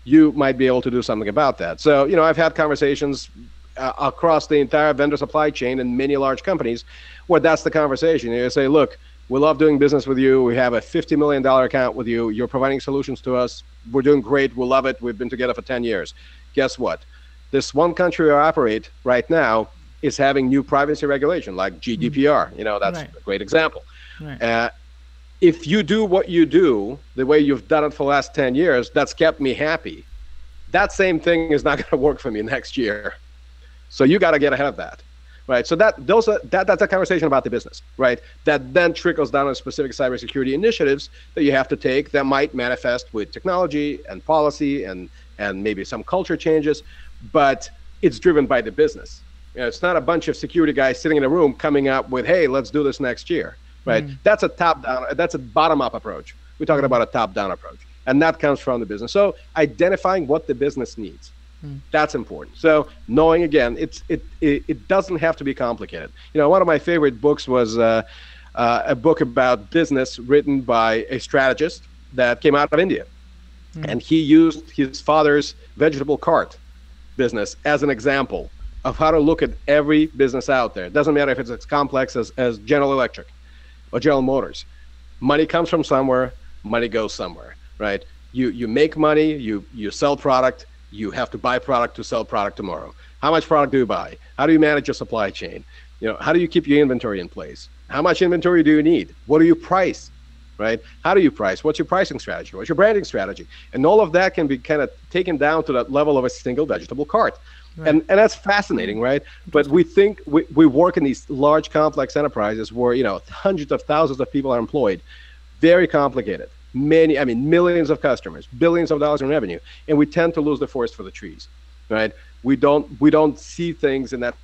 you might be able to do something about that. So, I've had conversations across the entire vendor supply chain in many large companies where that's the conversation. You say, look, we love doing business with you. We have a $50 million account with you. You're providing solutions to us. We're doing great. We love it. We've been together for 10 years. Guess what? This one country we operate right now is having new privacy regulation like GDPR. That's a great example. Right. If you do what you do the way you've done it for the last 10 years, that's kept me happy. That same thing is not going to work for me next year. So you got to get ahead of that, right? So that's a conversation about the business, right? That then trickles down to specific cybersecurity initiatives that you have to take that might manifest with technology and policy and maybe some culture changes, but it's driven by the business. It's not a bunch of security guys sitting in a room coming up with, hey, let's do this next year. Right, that's a top-down. That's a bottom-up approach. We're talking about a top-down approach, and that comes from the business. So identifying what the business needs, that's important. So knowing, again, it doesn't have to be complicated. One of my favorite books was a book about business written by a strategist that came out of India, and he used his father's vegetable cart business as an example of how to look at every business out there. It doesn't matter if it's as complex as General Electric or General Motors. Money comes from somewhere, money goes somewhere, right? You make money, you sell product, you have to buy product to sell product tomorrow. How much product do you buy? How do you manage your supply chain? How do you keep your inventory in place? How much inventory do you need? What do you price, right? How do you price? What's your pricing strategy? What's your branding strategy? And all of that can be kind of taken down to that level of a single vegetable cart. Right. And that's fascinating, right? But we think we work in these large, complex enterprises where hundreds of thousands of people are employed, very complicated, millions of customers, billions of dollars in revenue, and we tend to lose the forest for the trees. right? We don't see things in that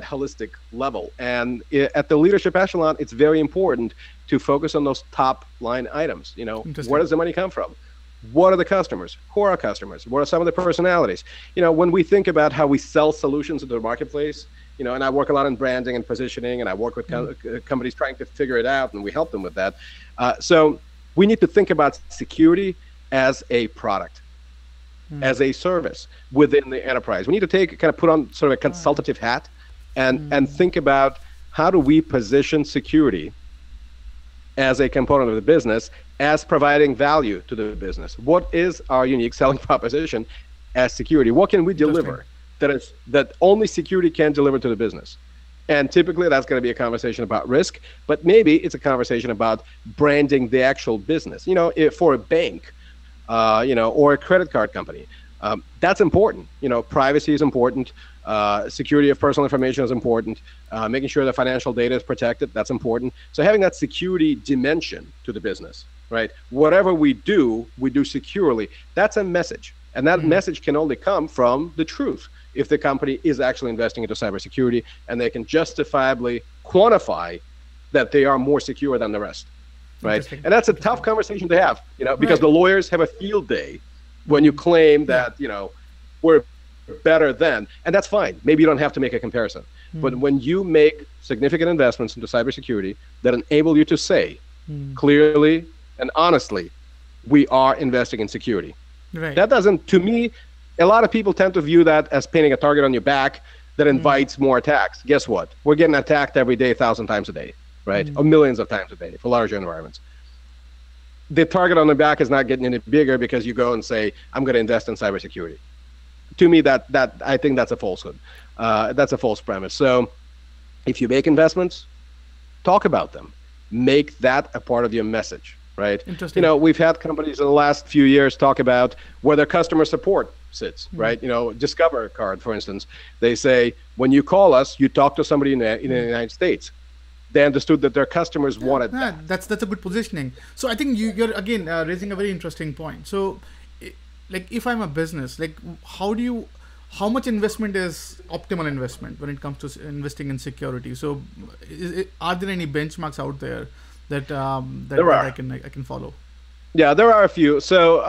holistic level. And at the leadership echelon, it's very important to focus on those top line items. Where does the money come from? What are the customers? Who are our customers? What are some of the personalities? When we think about how we sell solutions into the marketplace, and I work a lot in branding and positioning, and I work with companies trying to figure it out, and we help them with that. So we need to think about security as a product, as a service within the enterprise. We need to kind of put on sort of a consultative hat and think about how do we position security as a component of the business, as providing value to the business. What is our unique selling proposition as security? What can we deliver that only security can deliver to the business? And typically that's going to be a conversation about risk, but maybe it's a conversation about branding the actual business. For a bank, or a credit card company, that's important. Privacy is important. Security of personal information is important. Making sure the financial data is protected, that's important. So having that security dimension to the business, right? Whatever we do securely. That's a message. And that message can only come from the truth if the company is actually investing into cybersecurity and they can justifiably quantify that they are more secure than the rest, right? And that's a tough conversation to have, because the lawyers have a field day when you claim that, we're better than, and that's fine. Maybe you don't have to make a comparison. But when you make significant investments into cybersecurity that enable you to say clearly and honestly, we are investing in security. Right. That doesn't, to me, a lot of people tend to view that as painting a target on your back that invites more attacks. Guess what? We're getting attacked every day, 1,000 times a day, right? Or millions of times a day for larger environments. The target on the back is not getting any bigger because you go and say, I'm going to invest in cybersecurity. To me, that I think that's a falsehood. That's a false premise. So if you make investments, talk about them. Make that a part of your message, right? Interesting. We've had companies in the last few years talk about where their customer support sits, right? Discover card, for instance. They say, when you call us, you talk to somebody in the United States. They understood that their customers wanted that. That's a good positioning. So I think you're again raising a very interesting point. So, if I'm a business, how much investment is optimal investment when it comes to investing in security? So, are there any benchmarks out there that I can follow? Yeah, there are a few. So,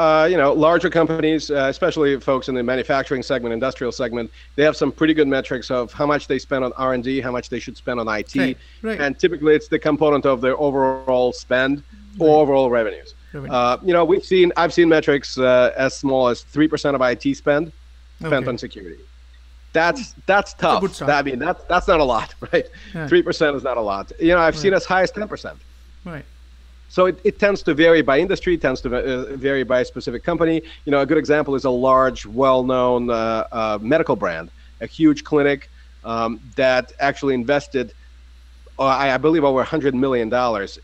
larger companies, especially folks in the manufacturing segment, industrial segment, they have some pretty good metrics of how much they spend on R&D, how much they should spend on IT. Right. And typically it's the component of their overall spend or overall revenues. I've seen metrics as small as 3% of IT spent on security. That's tough. That's not a lot, right? Yeah. 3% is not a lot. I've seen as high as 10%. Right. So it tends to vary by industry, tends to vary by a specific company. A good example is a large, well-known medical brand, a huge clinic that actually invested, I believe, over $100 million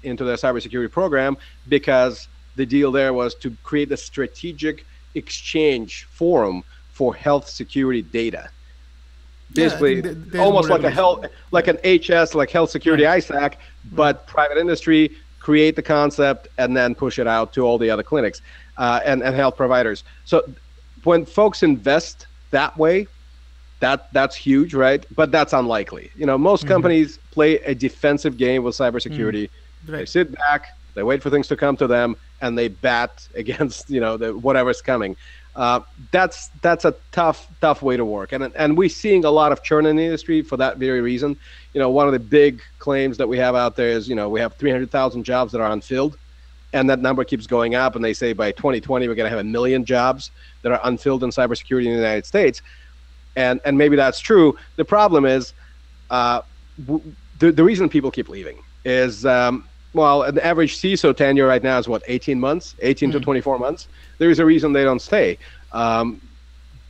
into their cybersecurity program because the deal there was to create a strategic exchange forum for health security data. Basically, almost like an HS, like health security ISAC, but private industry. Create the concept and then push it out to all the other clinics and health providers. So when folks invest that way, that's huge, right? But that's unlikely. Most companies play a defensive game with cybersecurity. Right. They sit back, they wait for things to come to them, and they bat against whatever's coming. That's a tough way to work, and we're seeing a lot of churn in the industry for that very reason. One of the big claims that we have out there is we have 300,000 jobs that are unfilled, and that number keeps going up. And they say by 2020 we're going to have 1 million jobs that are unfilled in cybersecurity in the United States, and maybe that's true. The problem is the reason people keep leaving is an average CISO tenure right now is 18 months, 18 to 24 months. There is a reason they don't stay,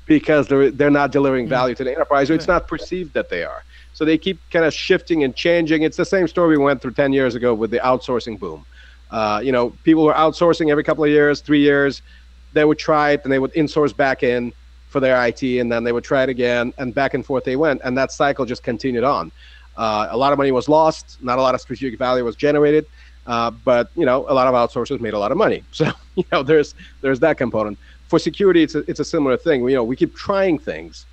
because they're not delivering value to the enterprise, or it's not perceived that they are. So they keep kind of shifting and changing. It's the same story we went through 10 years ago with the outsourcing boom. People were outsourcing every couple of years, 3 years. They would try it and they would insource back in for their IT, and then they would try it again, and back and forth they went. And that cycle just continued on. A lot of money was lost. Not a lot of strategic value was generated. But a lot of outsourcers made a lot of money. So there's that component. for security, it's a similar thing. We keep trying things,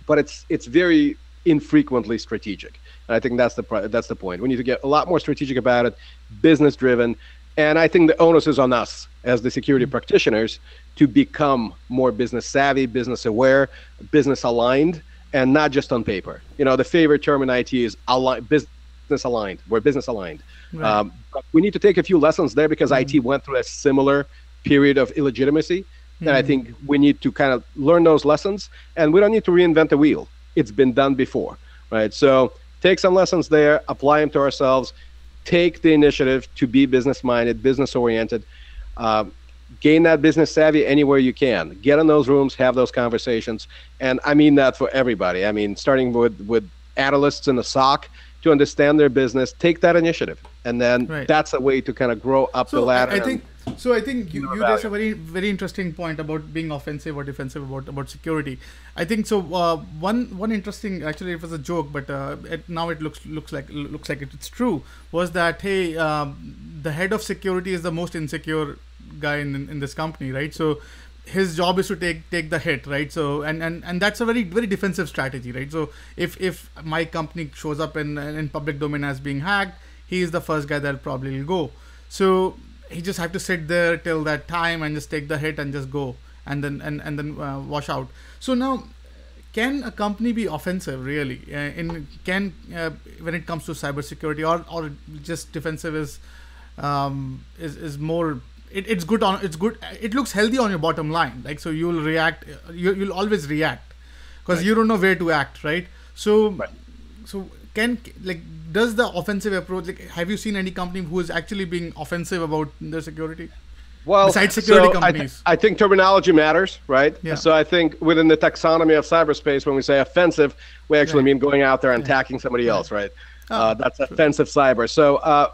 but it's very infrequently strategic. And I think that's the point. We need to get a lot more strategic about it, business driven, and I think the onus is on us as the security practitioners to become more business savvy, business aware, business aligned, and not just on paper. The favorite term in IT is business aligned. We're business aligned. Right. But we need to take a few lessons there because IT went through a similar period of illegitimacy. And I think we need to kind of learn those lessons, and we don't need to reinvent the wheel. It's been done before, right? So take some lessons there, apply them to ourselves, take the initiative to be business-minded, business-oriented, gain that business savvy anywhere you can. Get in those rooms, have those conversations, and I mean that for everybody. I mean, starting with analysts in the SOC to understand their business, take that initiative, and then that's a way to kind of grow up the ladder. I think you raised a very, very interesting point about being offensive or defensive about security. I think so. One interesting, actually, it was a joke, but now it looks like it's true. Was that the head of security is the most insecure guy in this company, right? So his job is to take the hit, right? So and that's a very, very defensive strategy, right? So if my company shows up in public domain as being hacked, he is the first guy that probably will go. So he just have to sit there till that time and just take the hit and just go and then wash out. So now, can a company be offensive really? When it comes to cybersecurity, or just defensive is more? It's good. It looks healthy on your bottom line. Like, so you'll react. You'll always react because you don't know where to act, right? So does the offensive approach, have you seen any company who is actually being offensive about their security? Well, besides security companies, I think terminology matters, right? Yeah. So I think within the taxonomy of cyberspace, when we say offensive, we actually mean going out there and attacking somebody else, right? That's offensive cyber. So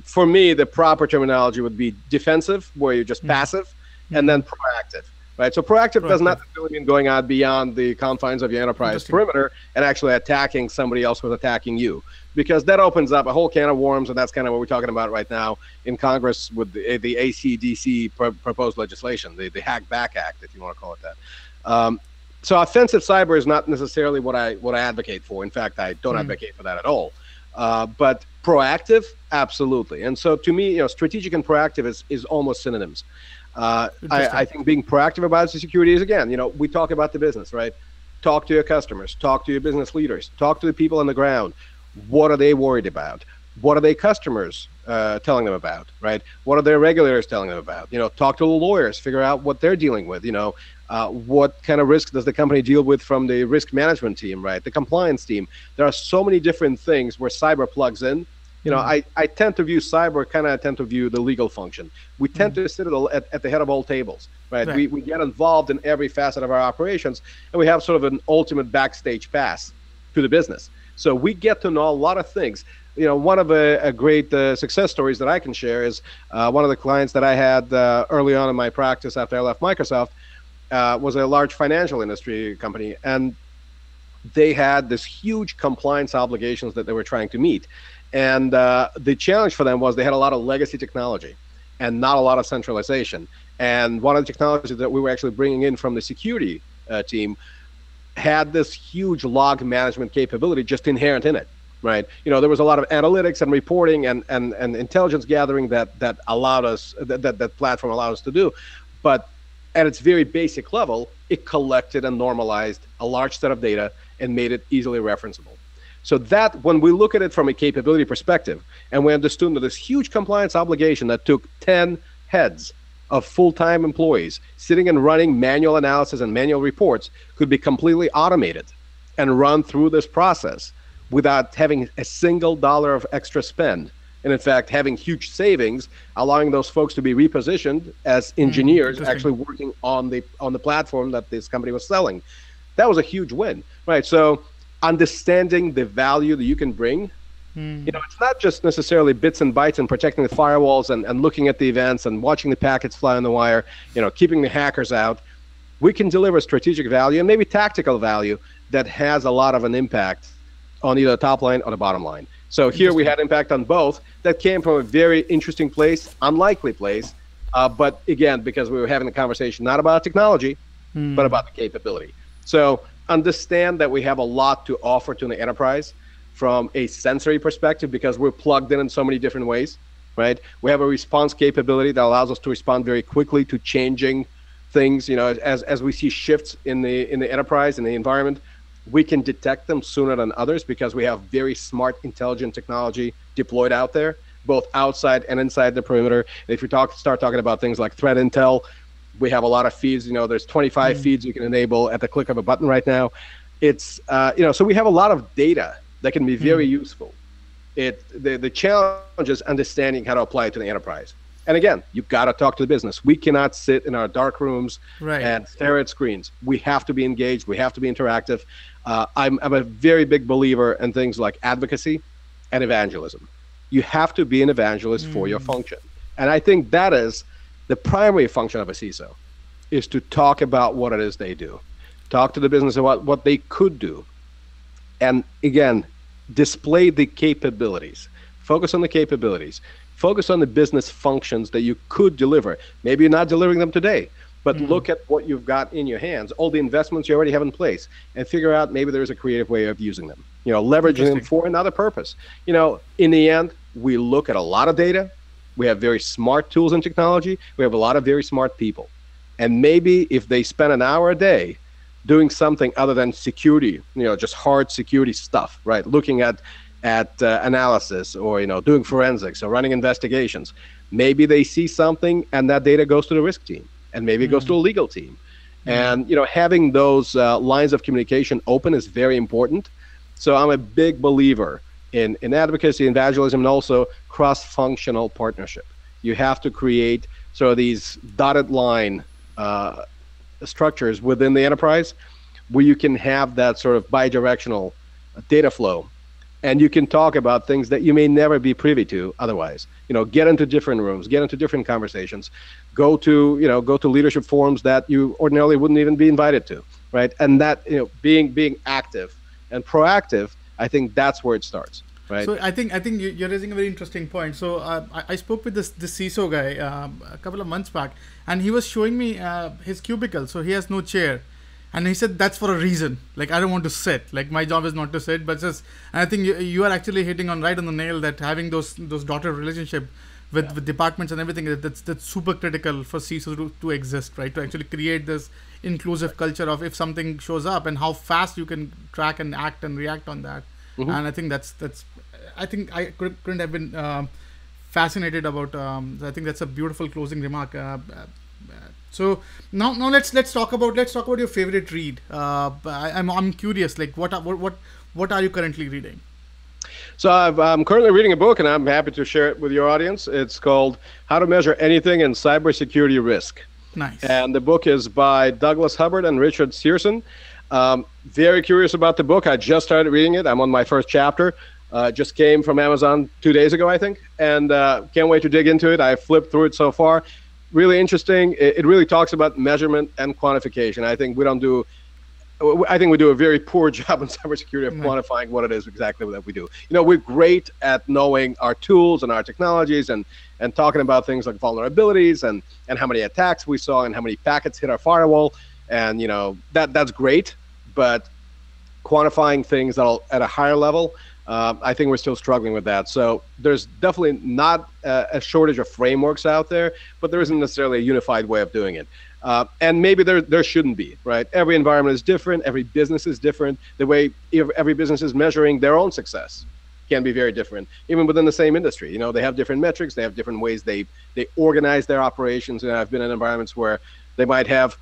for me, the proper terminology would be defensive, where you're just passive, and then proactive. Right, so proactive does not necessarily mean going out beyond the confines of your enterprise perimeter and actually attacking somebody else who's attacking you, because that opens up a whole can of worms, and that's kind of what we're talking about right now in Congress with the ACDC proposed legislation, the Hack Back Act, if you want to call it that. So offensive cyber is not necessarily what I advocate for. In fact, I don't advocate for that at all. But proactive, absolutely. And so to me, strategic and proactive is almost synonyms. I think being proactive about security is, again, we talk about the business, right? Talk to your customers, talk to your business leaders, talk to the people on the ground. What are they worried about? What are their customers telling them about, right? What are their regulators telling them about? Talk to the lawyers, figure out what they're dealing with. What kind of risk does the company deal with from the risk management team, right? The compliance team. There are so many different things where cyber plugs in. I tend to view cyber I tend to view the legal function. We tend to sit at the head of all tables, right? We get involved in every facet of our operations, and we have sort of an ultimate backstage pass to the business. So we get to know a lot of things. One of a great success stories that I can share is one of the clients that I had early on in my practice after I left Microsoft was a large financial industry company, and they had this huge compliance obligations that they were trying to meet. And the challenge for them was they had a lot of legacy technology and not a lot of centralization. And one of the technologies that we were actually bringing in from the security team had this huge log management capability just inherent in it, right? There was a lot of analytics and reporting and intelligence gathering that allowed us, that platform allowed us to do. But at its very basic level, it collected and normalized a large set of data and made it easily referenceable. So that, when we look at it from a capability perspective, and we understood that this huge compliance obligation that took 10 heads of full-time employees sitting and running manual analysis and manual reports could be completely automated and run through this process without having a single dollar of extra spend. And in fact, having huge savings, allowing those folks to be repositioned as engineers actually working on the platform that this company was selling. That was a huge win, right? So understanding the value that you can bring, it's not just necessarily bits and bytes and protecting the firewalls and looking at the events and watching the packets fly on the wire, keeping the hackers out. We can deliver strategic value and maybe tactical value that has a lot of an impact on either the top line or the bottom line. So here we had impact on both that came from a very interesting place, unlikely place, But again, because we were having a conversation not about technology, but about the capability. So understand that we have a lot to offer to the enterprise from a sensory perspective because we're plugged in so many different ways, right? We have a response capability that allows us to respond very quickly to changing things. As we see shifts in the enterprise, in the environment, we can detect them sooner than others because we have very smart, intelligent technology deployed out there, both outside and inside the perimeter. And if you start talking about things like threat intel, we have a lot of feeds. There's 25 feeds you can enable at the click of a button right now. It's so we have a lot of data that can be very useful. The challenge is understanding how to apply it to the enterprise. And again, you've got to talk to the business. We cannot sit in our dark rooms and stare at screens. We have to be engaged. We have to be interactive. I'm a very big believer in things like advocacy and evangelism. You have to be an evangelist for your function. And I think that is the primary function of a CISO, is to talk about what it is they do. Talk to the business about what they could do. And again, display the capabilities. Focus on the capabilities. Focus on the business functions that you could deliver. Maybe you're not delivering them today, but look at what you've got in your hands, all the investments you already have in place, and figure out maybe there's a creative way of using them. Leveraging them for another purpose. In the end, we look at a lot of data. We have very smart tools and technology. We have a lot of very smart people. And maybe if they spend an hour a day doing something other than security, just hard security stuff, right? Looking at analysis or, doing forensics or running investigations, maybe they see something and that data goes to the risk team, and maybe it goes to a legal team. And, having those lines of communication open is very important. So I'm a big believer in advocacy, evangelism, and also cross-functional partnership. You have to create sort of these dotted line structures within the enterprise where you can have that sort of bidirectional data flow, and you can talk about things that you may never be privy to otherwise. Get into different rooms, get into different conversations, go to leadership forums that you ordinarily wouldn't even be invited to, right? And that, being active and proactive, I think that's where it starts, right? So I think you're raising a very interesting point. So I spoke with this CISO guy a couple of months back, and he was showing me his cubicle. So he has no chair, and he said that's for a reason. Like, I don't want to sit. Like, my job is not to sit, but just. And I think you are actually hitting right on the nail that having those daughter relationship with departments and everything, that's super critical for CISO to exist, right? To actually create this inclusive culture of if something shows up and how fast you can track and act and react on that. And I think that's I think I couldn't have been fascinated about. I think that's a beautiful closing remark. So now let's talk about your favorite read. I'm curious, like what are you currently reading? So I'm currently reading a book, and I'm happy to share it with your audience. It's called How to Measure Anything in Cybersecurity Risk. Nice. And the book is by Douglas Hubbard and Richard Searson. Very curious about the book. I just started reading it. I'm on my first chapter. Just came from Amazon 2 days ago, I think, and can't wait to dig into it. I flipped through it so far. Really interesting. It really talks about measurement and quantification. I think we do a very poor job in cybersecurity of quantifying what it is exactly that we do. We're great at knowing our tools and our technologies and talking about things like vulnerabilities and how many attacks we saw and how many packets hit our firewall. And, that's great. But quantifying things at a higher level, I think we're still struggling with that. So there's definitely not a shortage of frameworks out there, but there isn't necessarily a unified way of doing it. And maybe there shouldn't be, right? Every environment is different. Every business is different. The way every business is measuring their own success can be very different, even within the same industry. They have different metrics. They have different ways they organize their operations. And I've been in environments where they might have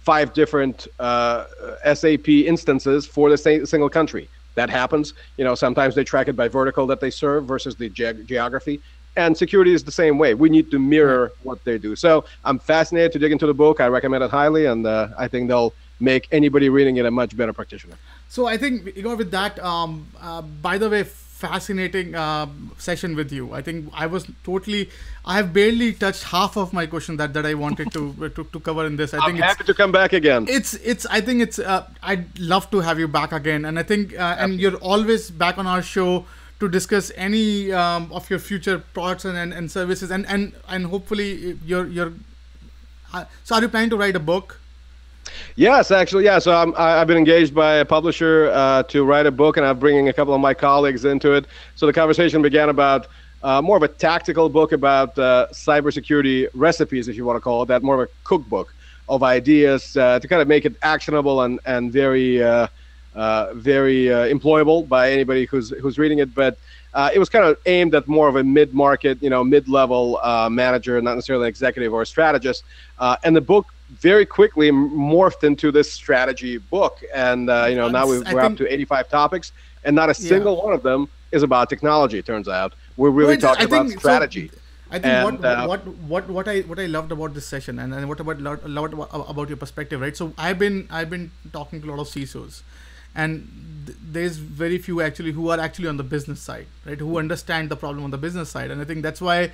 5 different SAP instances for the single country. That happens. Sometimes they track it by vertical that they serve versus the geography. And security is the same way. We need to mirror what they do. So I'm fascinated to dig into the book. I recommend it highly, and I think they'll make anybody reading it a much better practitioner. So I think, Igor, with that, by the way, fascinating session with you. I think I have barely touched half of my question that I wanted to cover in this. I'm happy to come back again. I'd love to have you back again. And I think, and you're always back on our show to discuss any of your future products and services, and hopefully so are you planning to write a book? Yes, actually, yeah. So I've been engaged by a publisher to write a book, and I'm bringing a couple of my colleagues into it. So the conversation began about more of a tactical book about cybersecurity recipes, if you want to call it that, more of a cookbook of ideas to kind of make it actionable and very employable by anybody who's reading it. But it was kind of aimed at more of a mid-market, mid-level manager, not necessarily an executive or a strategist. And the book very quickly morphed into this strategy book. And, now we're up to 85 topics, and not a single one of them is about technology, it turns out. We're really talking about strategy. So, I think what I loved about this session, and what about your perspective, right? So I've been talking to a lot of CISOs, and there's very few actually who are actually on the business side, right? Who understand the problem on the business side, and I think that's why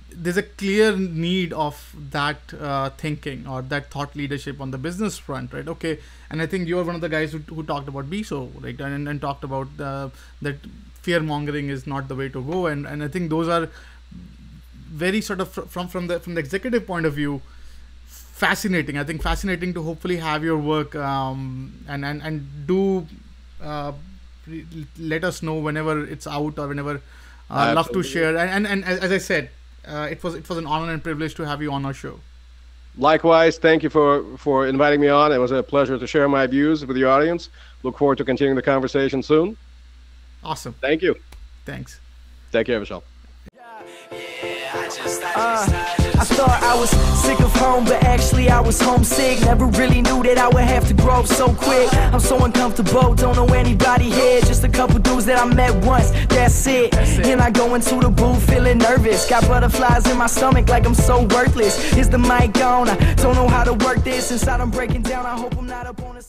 there's a clear need of that thinking or that thought leadership on the business front, right? Okay, and I think you're one of the guys who talked about BISO, right? And talked about that fear mongering is not the way to go, and I think those are very sort of from the executive point of view, fascinating. I think fascinating to hopefully have your work and do let us know whenever it's out or whenever. Love to share. And as I said, it was an honor and privilege to have you on our show. Likewise, thank you for inviting me on. It was a pleasure to share my views with the audience. Look forward to continuing the conversation soon. Awesome. Thank you. Thanks. Take care of yourself. I thought I was sick of home, but actually I was homesick. Never really knew that I would have to grow up so quick. I'm so uncomfortable, don't know anybody here. Just a couple dudes that I met once, that's it. And I go into the booth feeling nervous. Got butterflies in my stomach like I'm so worthless. Is the mic on? I don't know how to work this. Inside I'm breaking down, I hope I'm not up on a